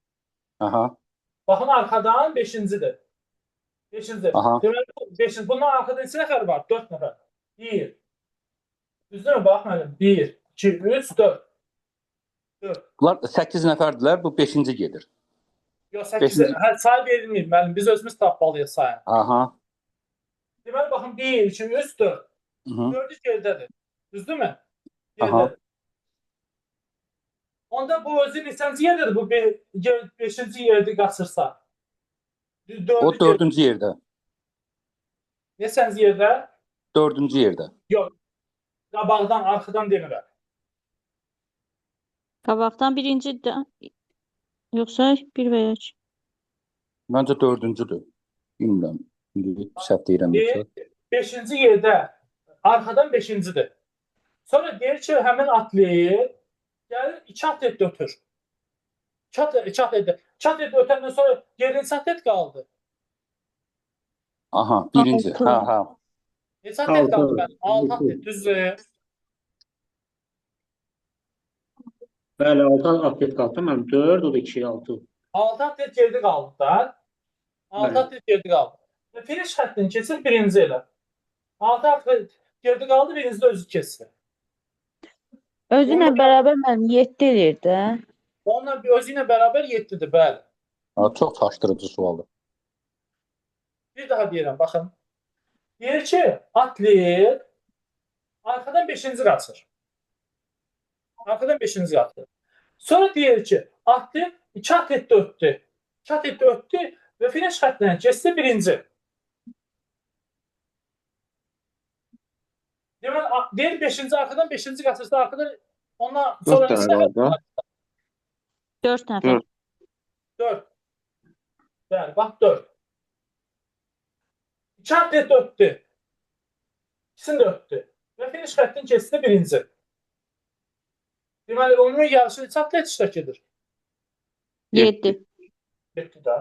Speaker 6: Aha.
Speaker 1: Baxın, arxadan 5-cidir. 5-ci.
Speaker 6: Aha.
Speaker 1: Deməli, 5-ci. Bundan arxada neçə nəfər var? 4 nəfər. 1. Düzdürmü? Bax müəllim. 1, 2, 3, 4. 4.
Speaker 6: Bunlar 8 nəfərdilər, bu 5-ci gedir.
Speaker 1: Yox, 8. Hə, say verilməyib müəllim. Biz özümüz tapmalıyıq sayı.
Speaker 6: Aha.
Speaker 1: Deməli, baxın 1, 2, 3, 4.
Speaker 6: Hı -hı.
Speaker 1: 4-ü gerdədir. Düzdürmü?
Speaker 6: Aha.
Speaker 1: Gerdədir. Onda bu özü neçənci yerdədir? Bu 5-ci yerdə qaçırsa.
Speaker 6: O 4-cü yerdə.
Speaker 1: Neçənci yerdə?
Speaker 6: 4-cü yerdə.
Speaker 1: Yox. Qabaqdan, arxadan demirəm.
Speaker 4: Qabaqdan birinci də yoxsa 1 və ya 2.
Speaker 6: Məncə 4-cüdür. Bilmirəm. İndi səhv deyirəm yoxsa.
Speaker 1: 5-ci yerdə, arxadan 5-cidir. Sonra deyir ki, həmin atlet gəlir 2 atlet ötür. 2 atlet ötəndən sonra geriyə neçə atlet qaldı?
Speaker 6: Aha, birinci.
Speaker 5: Altı.
Speaker 6: Ha, ha.
Speaker 1: Neçə atlet qaldı
Speaker 2: Altı.
Speaker 1: mənim? 6 atlet, düzdür.
Speaker 2: Bəli, 6 atlet qaldı. Mən 4, o da 2, 6.
Speaker 1: 6 atlet geride qaldı da. 6
Speaker 6: Bəli.
Speaker 1: atlet geride qaldı. Və finish xəttini keçir birinci elə. 6 atlet geride qaldı, birinci də özü keçdi.
Speaker 5: Özü ilə bərabər müəllim 7 eləyir də.
Speaker 1: Onunla özü ilə bərabər 7-dir, bəli.
Speaker 6: Çox çaşdırıcı sualdır.
Speaker 1: Bir daha deyirəm, baxın. Deyir ki, atlet arxadan 5-ci qaçır. Arxadan 5-ci qaçır. Sonra deyir ki, atlet 2 atlet də ötdü. 2 atlet də ötdü və finish xəttindən keçdi birinci. Deməli, deyir 5-ci arxadan 5-ci qaçırsa arxadan ondan sonra
Speaker 7: Dörd dənə qaldı da.
Speaker 4: 4 nəfər.
Speaker 1: 4. Bəli, bax 4. 2 atlet də ötdü. İkisini də ötdü. Və finish xəttindən keçdi birinci. Deməli, ümumi yarışı 3 atlet iştirak edir.
Speaker 4: 7.
Speaker 1: 7 də.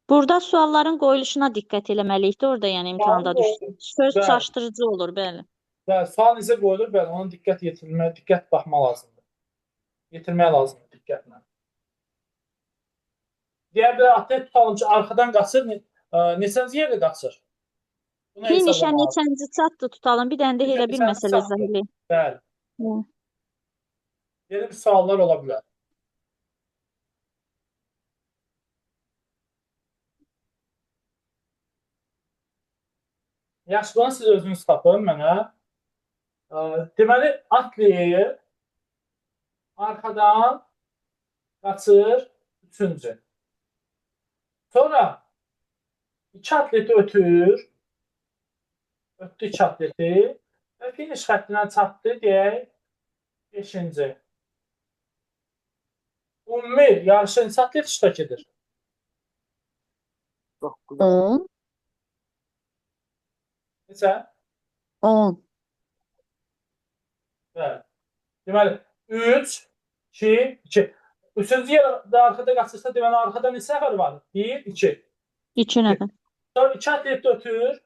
Speaker 4: Burada sualların qoyuluşuna diqqət eləməliyik də orada, yəni imtahanda
Speaker 1: Sualın
Speaker 4: düşsün. Söz
Speaker 1: bəli.
Speaker 4: çaşdırıcı olur, bəli.
Speaker 1: Bəli, sual necə qoyulur? Bəli, ona diqqət baxmaq lazımdır. Yetirmək lazımdır diqqətlə. Deyə bilər, atlet tutalım ki, arxadan qaçır, neçənci yerdə qaçır? Bunu
Speaker 4: Finişə
Speaker 1: hesablamaq lazımdır.
Speaker 4: neçənci çatdı tutalım, bir dənə də elə bir
Speaker 1: Neçənci
Speaker 4: məsələ
Speaker 1: çatdı?
Speaker 4: izah eləyin.
Speaker 1: Bəli.
Speaker 4: Hı.
Speaker 1: Belə bir suallar ola bilər. Yaxşı, bunu siz özünüz tapın mənə. Deməli, atlet arxadan qaçır 3-cü. Sonra 2 atleti ötür. Ötdü 2 atleti və finish xəttinə çatdı deyək 5-ci. Ümumi yarışda neçə atlet iştirak edir?
Speaker 5: 10,
Speaker 1: Neçə?
Speaker 5: 10.
Speaker 1: Bəli. Deməli 3, 2, 2. Üçüncü yerdə arxada qaçırsa deməli arxada neçə nəfər var? 1, 2.
Speaker 4: 2 nəfər.
Speaker 1: Sonra 2 atlet ötür.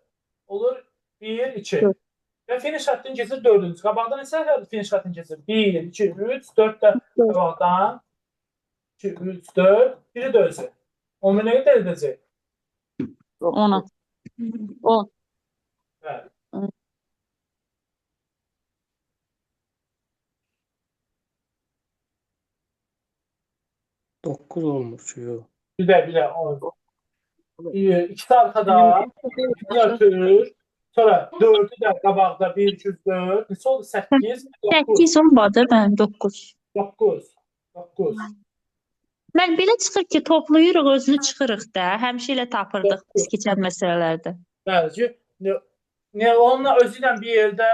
Speaker 1: Olur 1, 2.
Speaker 4: Dörd.
Speaker 1: Və finish xəttini keçir 4-cü. Qabaqdan neçə nəfər finish xəttini keçir? 1, 2, 3, 4 də qabaqdan. 2, 3, 4. Biri də özü. Ümumi nə qədər edəcək?
Speaker 4: 10. 10.
Speaker 1: Bəli.
Speaker 2: Doqquz olmur ki, yox.
Speaker 1: Bir də 10. İkisi arxada. İkisini ötür. Sonra 4'ü də qabaqda 1, 2, 4. Neçə oldu? 8, 9.
Speaker 5: 8 olmadı, mən 9.
Speaker 1: 9. 9.
Speaker 5: Mən belə çıxır ki, toplayırıq, özünü çıxırıq da. Həmişə elə tapırdıq biz keçən məsələlərdə.
Speaker 1: Bəli ki, onunla özü ilə bir yerdə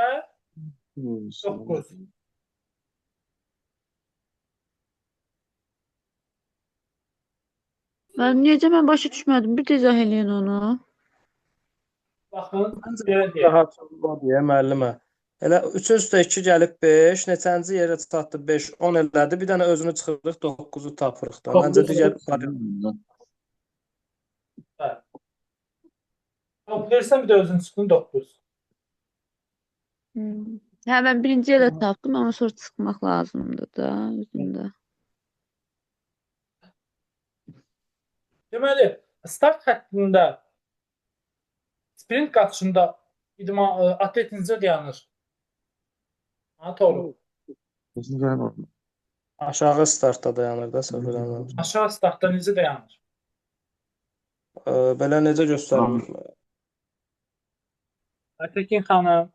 Speaker 1: 9.
Speaker 5: Necə mən başa düşmədim. Bir də izah eləyin onu.
Speaker 1: Baxın, belə deyək.
Speaker 2: Daha çox deyə müəllimə. Elə 3-ün üstə 2 gəlib 5, neçənci yerə çatdı 5, 10 elədi. Bir dənə özünü çıxırıq, 9-u tapırıq da. Məncə digər
Speaker 1: Toplayırsan bir də özün çıxdın 9.
Speaker 5: Hə, mən birinci elə tapdım, amma sonra çıxmaq lazımdır da özündə.
Speaker 1: Deməli, start xəttində sprint qaçışında atlet necə dayanır? Ha, doğru.
Speaker 2: aşağı startda dayanır da səhv.
Speaker 1: Aşağı startda necə dayanır?
Speaker 2: Belə necə göstərir?
Speaker 1: Aytəkin xanım.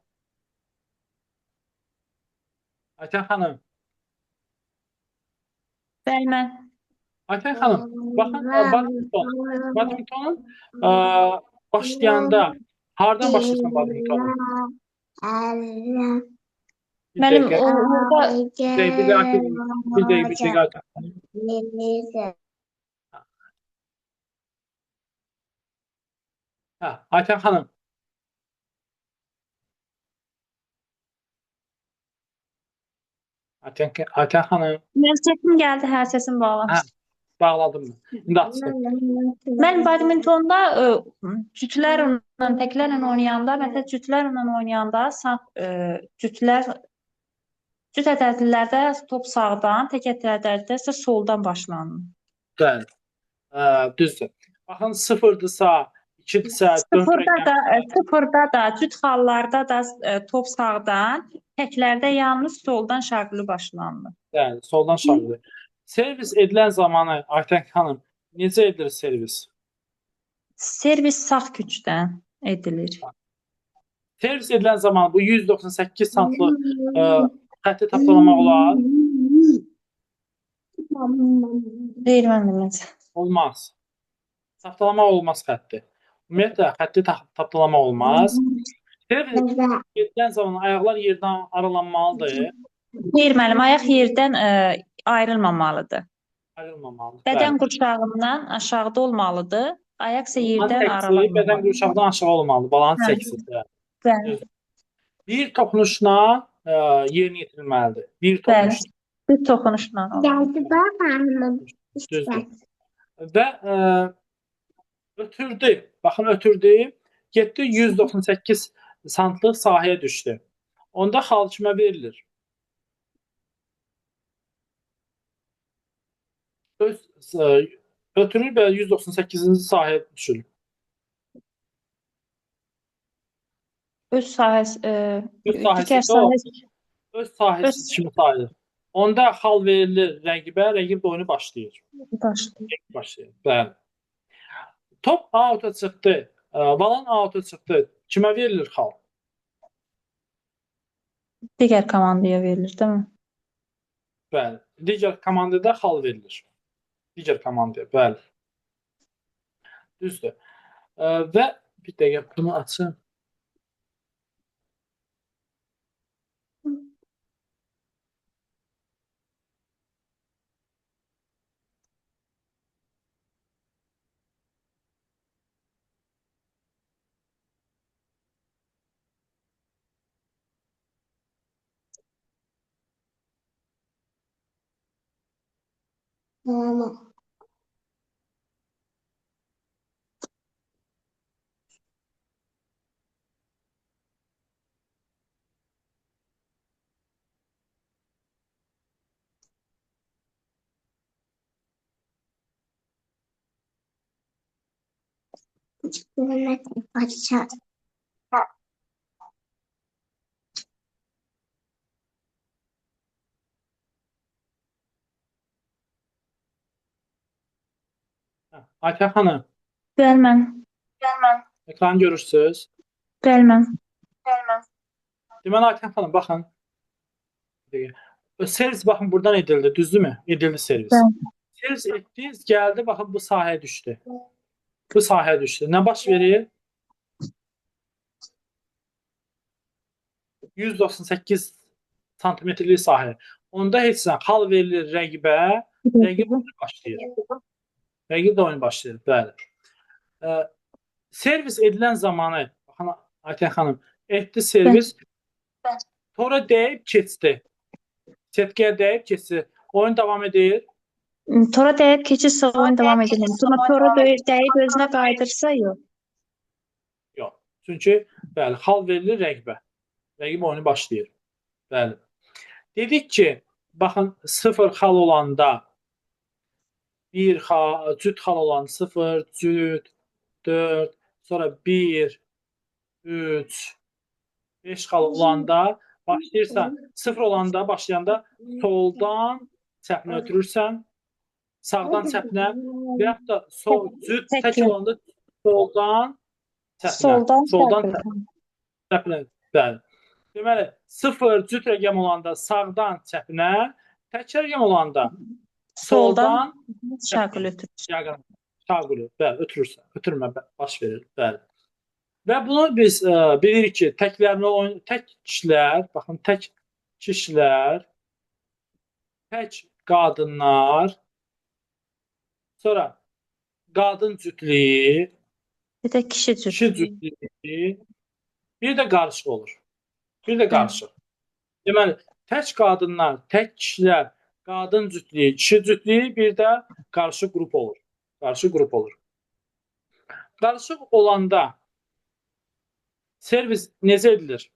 Speaker 1: Aytən xanım.
Speaker 5: Bəli, mən.
Speaker 1: Aytən xanım, baxın, badmintonun başlayanda hardan başlasan badmintonu?
Speaker 5: Mənim orada
Speaker 1: Bir dəqiqə. Hə, Aytən xanım. Aytən xanım.
Speaker 5: Mən səsim gəldi, hər səsim bağlamışdı.
Speaker 1: Bağladım mı? İndi açdım.
Speaker 5: Mən badmintonda cütlərlə, təklərlə oynayanda, məsələn, cütlərlə oynayanda cüt ədədlərdə top sağdan, tək ədədlərdə isə soldan başlanır.
Speaker 1: Bəli. Düzdür. Baxın 0-dırsa, 2-dirsə, 4
Speaker 5: Sıfırda da, cüt hallarda da top sağdan, təklərdə yalnız soldan şaquli başlanılır.
Speaker 1: bəli, soldan şaquli. Servis edilən zamanı Aytən xanım necə edilir servis?
Speaker 5: Servis sağ küçdən edilir.
Speaker 1: Servis edilən zaman bu 198 santlıq xətti tapdalamaq olar?
Speaker 5: Deyir mən bilməcə.
Speaker 1: Olmaz. Tapdalamaq olmaz xətti. Ümumiyyətlə, xətti tapdalamaq olmaz. Servis edilən zaman ayaqlar yerdən aralanmalıdır.
Speaker 5: Deyir müəllim, ayaq yerdən ayrılmamalıdır.
Speaker 1: Ayrılmamalıdır.
Speaker 5: Bədən qurşağından aşağıda olmalıdır. Ayaq isə yerdən
Speaker 1: Bədən
Speaker 5: aralanmamalıdır.
Speaker 1: qurşaqdan aşağı olmalıdır. Balanın çəkisi.
Speaker 5: Bəli.
Speaker 1: Bir toxunuşla yerinə yetirilməlidir. Bir toxunuş.
Speaker 5: Bir toxunuşla olur.
Speaker 1: Düzdür. Və ötürdü. Baxın, ötürdü. Getdi 198 santlıq sahəyə düşdü. Onda xal kimə verilir? Ötürür və 198-ci sahəyə düşür.
Speaker 5: Öz sahəsi, digər
Speaker 1: Öz sahəsi kimi sayılır. Onda xal verilir rəqibə, rəqib də oyunu başlayır. Başlayır. Bəli. Top out'a çıxdı. Balan out'a çıxdı. Kimə verilir xal?
Speaker 5: digər komandaya verilir, değil mi?
Speaker 1: Bəli. Digər komandada xal verilir. Digər komandaya, bəli. Düzdür. Və bir dəqiqə bunu açım. Aytən xanım,
Speaker 5: Bəli,
Speaker 1: ekranı görürsünüz.
Speaker 5: bəli.
Speaker 1: Deməli, Aytən xanım, baxın. Servis baxın buradan edildi, düzdürmü? Edildi servis.
Speaker 5: Bəli.
Speaker 1: Servis etdiniz, gəldi, baxın bu sahəyə düşdü. Bu sahəyə düşdü. Nə baş verir? 198 santimetrlik sahə. Onda heç nə xal verilir rəqibə, rəqib oyunu başlayır. Rəqib də oyunu başlayır, bəli. Servis edilən zamanı, baxın Aytən xanım, etdi servis, sonra dəyib keçdi. Setkiyə dəyib keçdi. Oyun davam edir.
Speaker 5: Tora dəyib keçirsə oyun davam edir. Sonra tora dəyib özünə qaydırsa yox.
Speaker 1: Yox. Çünki bəli, xal verilir rəqibə. Rəqib oyunu başlayır. Bəli. Dedik ki, baxın 0 xal olanda 1 xal, cüt xal olan 0, cüt, 4, sonra 1, 3, 5 xal olanda başlayırsan, 0 olanda başlayanda soldan çəpinə ötürürsən, sağdan çəpinə və yaxud da cüt tək olanda soldan çəpinə. Soldan çəpinə. Bəli. Deməli, 0 cüt rəqəm olanda sağdan çəpinə, tək rəqəm olanda soldan
Speaker 5: şaquli ötürür.
Speaker 1: Şaquli, bəli, ötürürsən. Ötürmə baş verir, bəli. Və bunu biz bilirik ki, tək kişilər, baxın, tək kişilər, tək qadınlar, sonra qadın cütlüyü,
Speaker 5: Bir də kişi
Speaker 1: cütlüyü, bir də qarışıq olur. Bir də qarışıq. Deməli, tək qadınlar, tək kişilər, qadın cütlüyü, kişi cütlüyü, bir də qarışıq qrup olur. Qarışıq qrup olur. Qarışıq olanda servis necə edilir?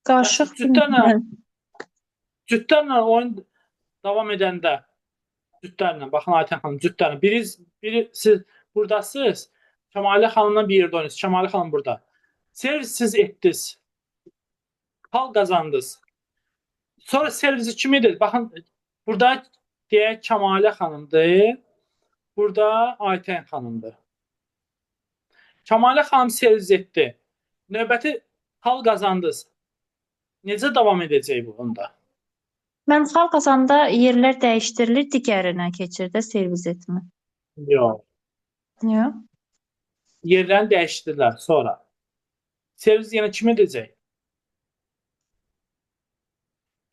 Speaker 5: Qaşıq
Speaker 1: Cütlərlə oyun davam edəndə, baxın Aytən xanım, cütlərlə. Biri siz buradasınız, Kəmalə xanımla bir yerdə oynayırsınız. Kəmalə xanım burada. Servis siz etdiniz. Hal qazandınız. Sonra servisi kim edir? Baxın, burada deyək Kəmalə xanımdır. Burada Aytən xanımdır. Kəmalə xanım servis etdi. Növbəti hal qazandınız. Necə davam edəcək bu bunda?
Speaker 5: Mən xal qazanda yerlər dəyişdirilir, digərinə keçir də servis etmə.
Speaker 1: Yox.
Speaker 5: Yox.
Speaker 1: Yerlərini dəyişdirilər sonra. Servis yenə kim edəcək?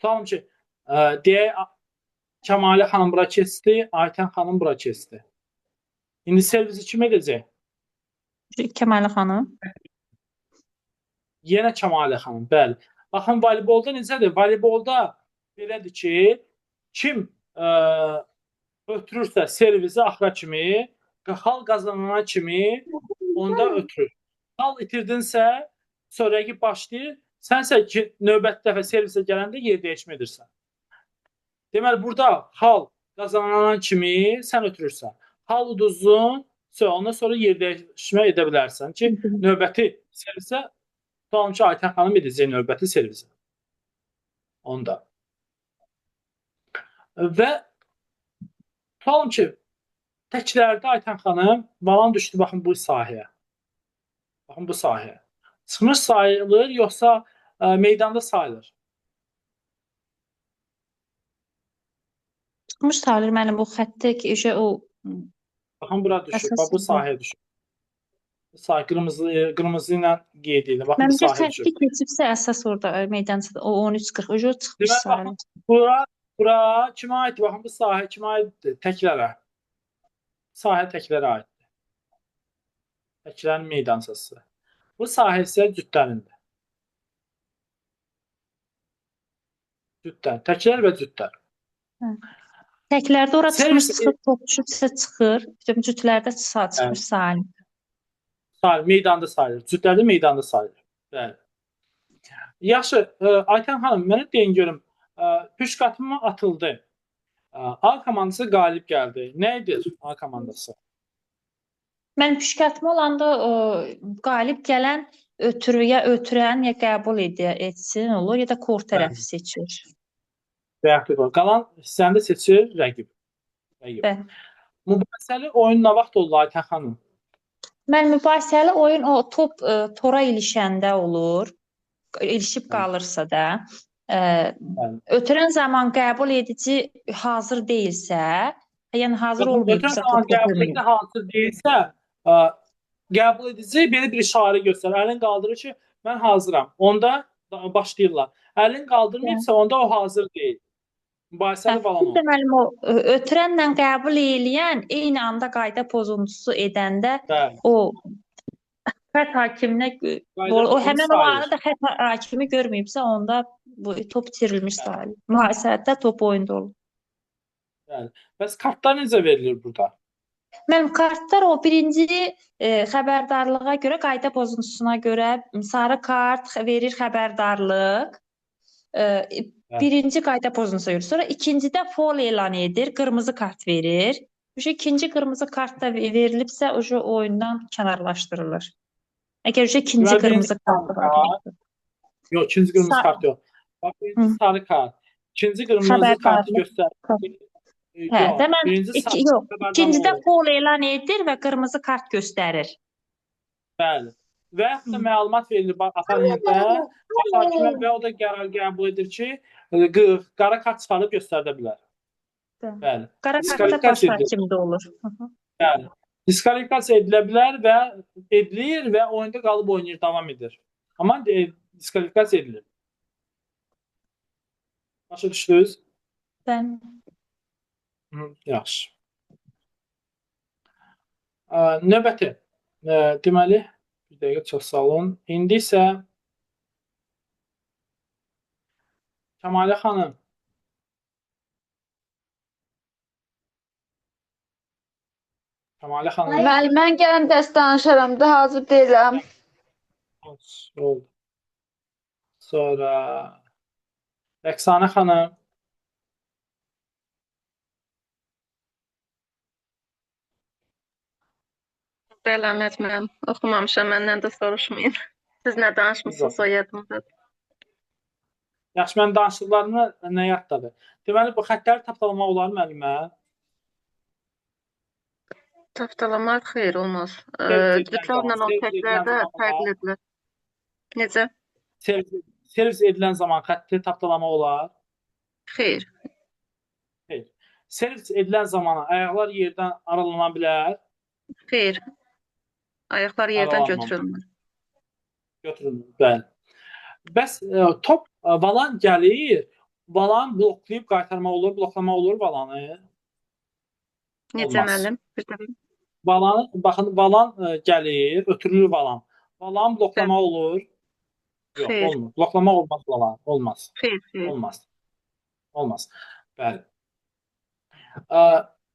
Speaker 1: Tamam ki, deyək Kəmalə xanım bura keçdi, Aytən xanım bura keçdi. İndi servisi kim edəcək?
Speaker 5: Kəmalə xanım.
Speaker 1: Yenə Kəmalə xanım, bəli. Baxın, voleybolda necədir? Voleybolda belədir ki, kim ötürürsə servisi axıra kimi, hal qazanana kimi onda ötürür. Hal itirdinsə, sonraki başlayır, sənsə ki, növbəti dəfə servisə gələndə yer dəyişmə edirsən. Deməli, burada hal qazanana kimi sən ötürürsən. Hal uduzun, ondan sonra yer dəyişmə edə bilərsən ki, növbəti servisə, tamam ki, Aytən xanım edəcək növbəti servisə. Onda. Və tutalım ki, təklərdə Aytən xanım valan düşdü, baxın bu sahəyə. Baxın bu sahəyə. Çıxmış sayılır, yoxsa meydanda sayılır?
Speaker 5: Çıxmış sayılır mənim bu xəttə ki, o...
Speaker 1: Baxın, bura düşür, bax bu sahəyə düşür. Bu sahə qırmızı ilə qeyd edilir. Baxın, bu sahəyə düşür.
Speaker 5: Mənim xətti keçibsə əsas orada meydançada, o 13-40, o çıxmış sayılır.
Speaker 1: Bura kimə aiddir? Baxın, bu sahə kimə aiddir? Təklərə. Sahə təklərə aiddir. Təklərin meydançası. Bu sahə isə cütlərindir. Cütlər. Təklər və cütlər.
Speaker 5: Təklərdə ora çıxmış çıxır, topçu çıxır. Cütlərdə çıxmış sayılır.
Speaker 1: Sayılır, meydanda sayılır. Cütlərdə meydanda sayılır. Bəli. Yaxşı, Aytən xanım, mənə deyin görüm, püşkatma atıldı. A komandası qalib gəldi. Nə edir A komandası?
Speaker 5: Mən püşkatma olanda qalib gələn ya ötürən, ya qəbul etsin olur, ya da kor tərəfi seçir.
Speaker 1: Qalan hissəni də seçir rəqib. Mübahisəli oyun nə vaxt olur Aytən xanım?
Speaker 5: Mən mübahisəli oyun o top tora ilişəndə olur. İlişib qalırsa da. Ötürən zaman qəbul edici hazır deyilsə, yəni hazır olmayıbsa,
Speaker 1: qəbul edici hazır deyilsə, qəbul edici belə bir işarə göstərir. Əlini qaldırır ki, mən hazıram. Onda başlayırlar. Əlini qaldırmayıbsa, onda o hazır deyil. Mübahisəli falan olur.
Speaker 5: Deməli, o ötürənlə qəbul eləyən eyni anda qayda pozuntusu edəndə o xət hakiminə, o həmən o arada xət hakimi görməyibsə, onda bu top itirilmiş sayılır. Mühasirətdə top oyunda olur.
Speaker 1: Bəs kartlar necə verilir burada?
Speaker 5: Mənim kartlar o birinci xəbərdarlığa görə, qayda pozuntusuna görə sarı kart verir xəbərdarlıq. Birinci qayda pozuntusuna görə. Sonra ikincidə foul elan edir, qırmızı kart verir. İkinci qırmızı kart da verilibsə, oyundan kənarlaşdırılır. Əgər ikinci qırmızı kart var.
Speaker 1: Yox, ikinci qırmızı kart yox. Bax, birinci sarı kart. İkinci qırmızı kartı göstərir.
Speaker 5: İkincidə foul elan edir və qırmızı kart göstərir.
Speaker 1: Bəli. Və yaxud da məlumat verilir oponentə, hakimə və o da qərar qəbul edir ki, qara kart çıxarıb göstərdə bilər. Bəli.
Speaker 5: Qara kartda baş hakimdə olur.
Speaker 1: Bəli. Diskvalifikasiya edilə bilər və edilir və oyunda qalıb oynayır, davam edir. Amma diskvalifikasiya edilir. Başa düşdünüz?
Speaker 5: Bəli.
Speaker 1: Yaxşı. Növbəti. Deməli, bir dəqiqə, çox sağ olun. İndi isə Kəmalə xanım. Kəmalə xanım.
Speaker 7: Mən gələn dərs danışaram da, hazır deyiləm.
Speaker 1: Sonra Rəqsanə xanım.
Speaker 7: Bəli, Əhməd müəllim. Oxumamışam, məndən də soruşmayın. Siz nə danışmısınız o yadımdadır.
Speaker 1: Yaxşı, mən danışdıqlarımı nə yaddadır? Deməli, bu xəttləri tapdalamaq olar müəllimə?
Speaker 7: Tapdalamaq xeyr olmaz. Diplomla o təklərdə fərqlidir. Necə?
Speaker 1: Servis edilən zaman xətti tapdalamaq olar?
Speaker 7: Xeyr.
Speaker 1: Xeyr. Servis edilən zaman ayaqlar yerdən aralana bilər?
Speaker 7: Xeyr. Ayaqlar yerdən götürülmür.
Speaker 1: Götürülmür, bəli. Bəs top valan gəlir, valan bloklayıb qaytarmaq olur, bloklamaq olur valanı?
Speaker 7: Necə müəllim? Bir də bilin.
Speaker 1: Baxın, valan gəlir, ötürülür valan. Valan bloklamaq olur? Yox,
Speaker 7: Xeyr.
Speaker 1: olmur. Bloklamaq olmaz valan, olmaz.
Speaker 7: Xeyr, xeyr.
Speaker 1: Olmaz. Olmaz. Bəli.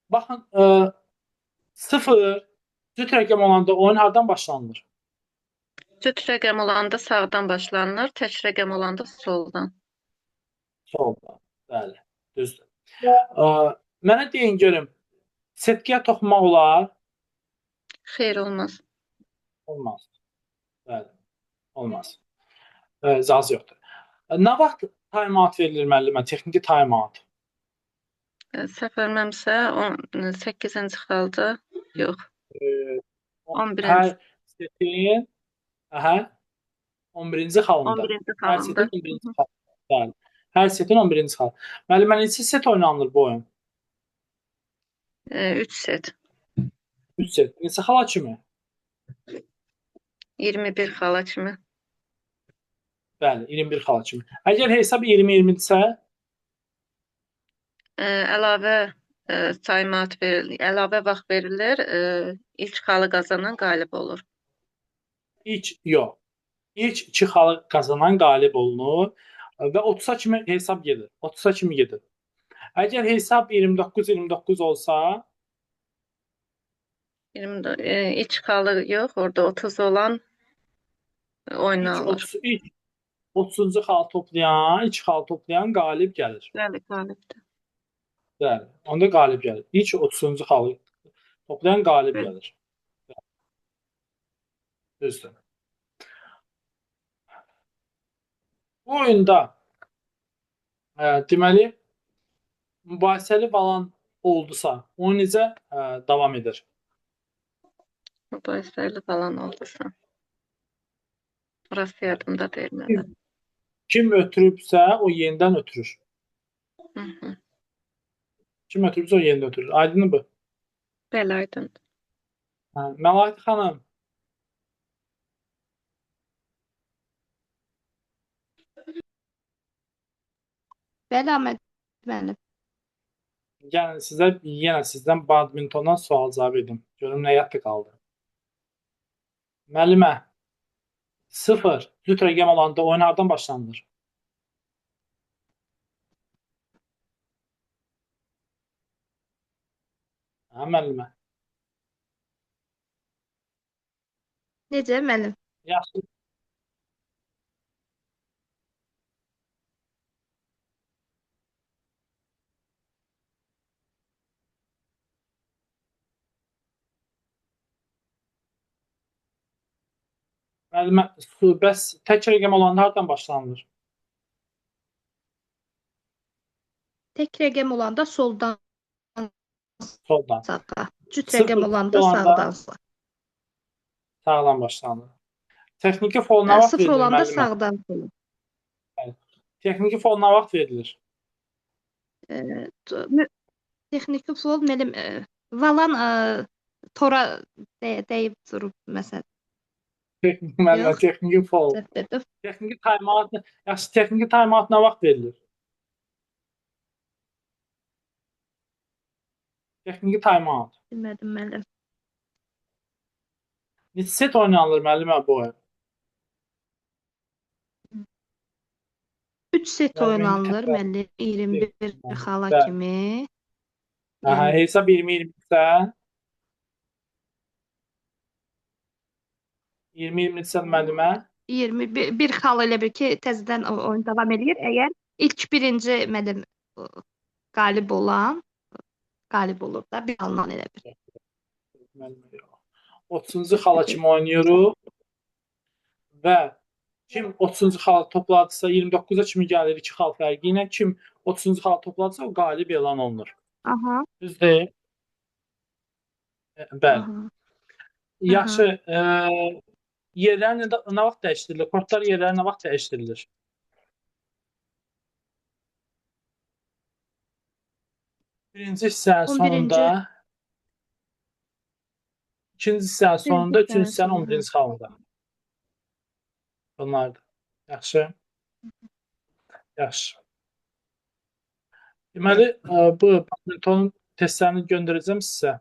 Speaker 1: Baxın, 0 cüt rəqəm olanda oyun hardan başlanılır?
Speaker 7: Cüt rəqəm olanda sağdan başlanılır, tək rəqəm olanda soldan.
Speaker 1: Soldan. Bəli, düzdür. Mənə deyin görüm, setkiyə toxunmaq olar?
Speaker 7: Xeyr, olmaz.
Speaker 1: Olmaz. Bəli, olmaz. İcazə yoxdur. Nə vaxt time-out verilir müəllimə? Texniki time-out.
Speaker 7: Səhv bilməmsə 8-ci xalda, yox. 11-ci.
Speaker 1: Hər setin 11-ci xalında.
Speaker 7: 11-ci
Speaker 1: Hər setin
Speaker 7: xalında.
Speaker 1: 11-ci xalında. Bəli. Hər setin 11-ci xalında. Müəllimə, neçə set oynanılır bu oyun?
Speaker 7: 3 set.
Speaker 1: 3 set. Neçə xala kimi?
Speaker 7: 21 xala kimi.
Speaker 1: Bəli, 21 xala kimi. Əgər hesab 20-20-dirsə,
Speaker 7: Əlavə time-out verilir, əlavə vaxt verilir, ilk xalı qazanan qalib olur.
Speaker 1: yox. İlk 2 xalı qazanan qalib olunur və 30-a kimi hesab gedir. 30-a kimi gedir. Əgər hesab 29-29 olsa,
Speaker 7: İlk xalı yox, orada 30 olan oyuna alır.
Speaker 1: ilk 30-cu xal toplayan, 2 xal toplayan qalib gəlir.
Speaker 7: Bəli, qalibdir.
Speaker 1: Bəli, onda qalib gəlir. İlk 30-cu xalı toplayan qalib
Speaker 7: Bəli.
Speaker 1: gəlir. Düzdür. Bu oyunda deməli mübahisəli falan oldusa, o necə davam edir?
Speaker 7: Mübahisəli falan oldusa. Burası yadımda deyil mənim.
Speaker 1: Kim ötürübsə, o yenidən ötürür.
Speaker 7: Hı.
Speaker 1: Kim ötürübsə, o yenidən ötürür. Aydın bu.
Speaker 7: Bəli, aydındır.
Speaker 1: Məlahət xanım,
Speaker 3: Bəli, Əhməd müəllim.
Speaker 1: yəni yenə sizdən badmintondan sual cavab edim. Görüm nə yadda qaldı. Müəllimə, 0 cüt rəqəm olanda oyun hardan başlanılır? Müəllimə.
Speaker 3: Necə müəllim?
Speaker 1: Yaxşı. Müəllimə, bəs tək rəqəm olanda hardan başlanılır?
Speaker 3: Tək rəqəm olanda soldan
Speaker 1: Soldan.
Speaker 3: sağa. Cüt
Speaker 1: Sıfır
Speaker 3: rəqəm olanda
Speaker 1: olanda
Speaker 3: sağdan sağa.
Speaker 1: Sağdan başlanılır. Texniki fol nə vaxt
Speaker 3: Sıfır
Speaker 1: verilir
Speaker 3: olanda
Speaker 1: müəllimə?
Speaker 3: sağdan sola.
Speaker 1: Texniki fol nə vaxt verilir?
Speaker 3: Texniki fol müəllim valan tora deyib durub məsələn.
Speaker 1: Müəllimə,
Speaker 3: Yox.
Speaker 1: texniki fol.
Speaker 3: Səhv dedim.
Speaker 1: Texniki time-out, yaxşı, texniki time-out nə vaxt verilir? Texniki time-out.
Speaker 3: Bilmədim müəllim.
Speaker 1: Neçə set oynanılır müəllimə bu oyun?
Speaker 3: 3 set
Speaker 1: Müəllim,
Speaker 3: oynanılır
Speaker 1: təkrar-
Speaker 3: müəllim 21 xala
Speaker 1: Bəli.
Speaker 3: kimi.
Speaker 1: Aha, hesab 20-20-sə 20-20-sə müəllimə
Speaker 3: 21 xal elə bir ki, təzədən oyun davam eləyir. Əgər ilk birinci mənim qalib olan qalib olur da bir alınan elə bir.
Speaker 1: 30-cu xala kimi oynayırıq və kim 30-cu xalı topladısa 29-a kimi gəlir 2 xal fərqi ilə. Kim 30-cu xalı topladısa o qalib elan olunur.
Speaker 3: Aha.
Speaker 1: Düzdür? Bəli.
Speaker 3: Aha.
Speaker 1: Yaxşı, yerləri nə vaxt dəyişdirilir? Kortlar yerləri nə vaxt dəyişdirilir? Birinci hissənin
Speaker 3: 11-ci.
Speaker 1: sonunda, ikinci hissənin sonunda,
Speaker 3: hissənin
Speaker 1: üçüncü hissənin
Speaker 3: sonunda.
Speaker 1: 11-ci xalında. Bunlardır. Yaxşı. Yaxşı. Deməli, bu badminton testlərini göndərəcəm sizə.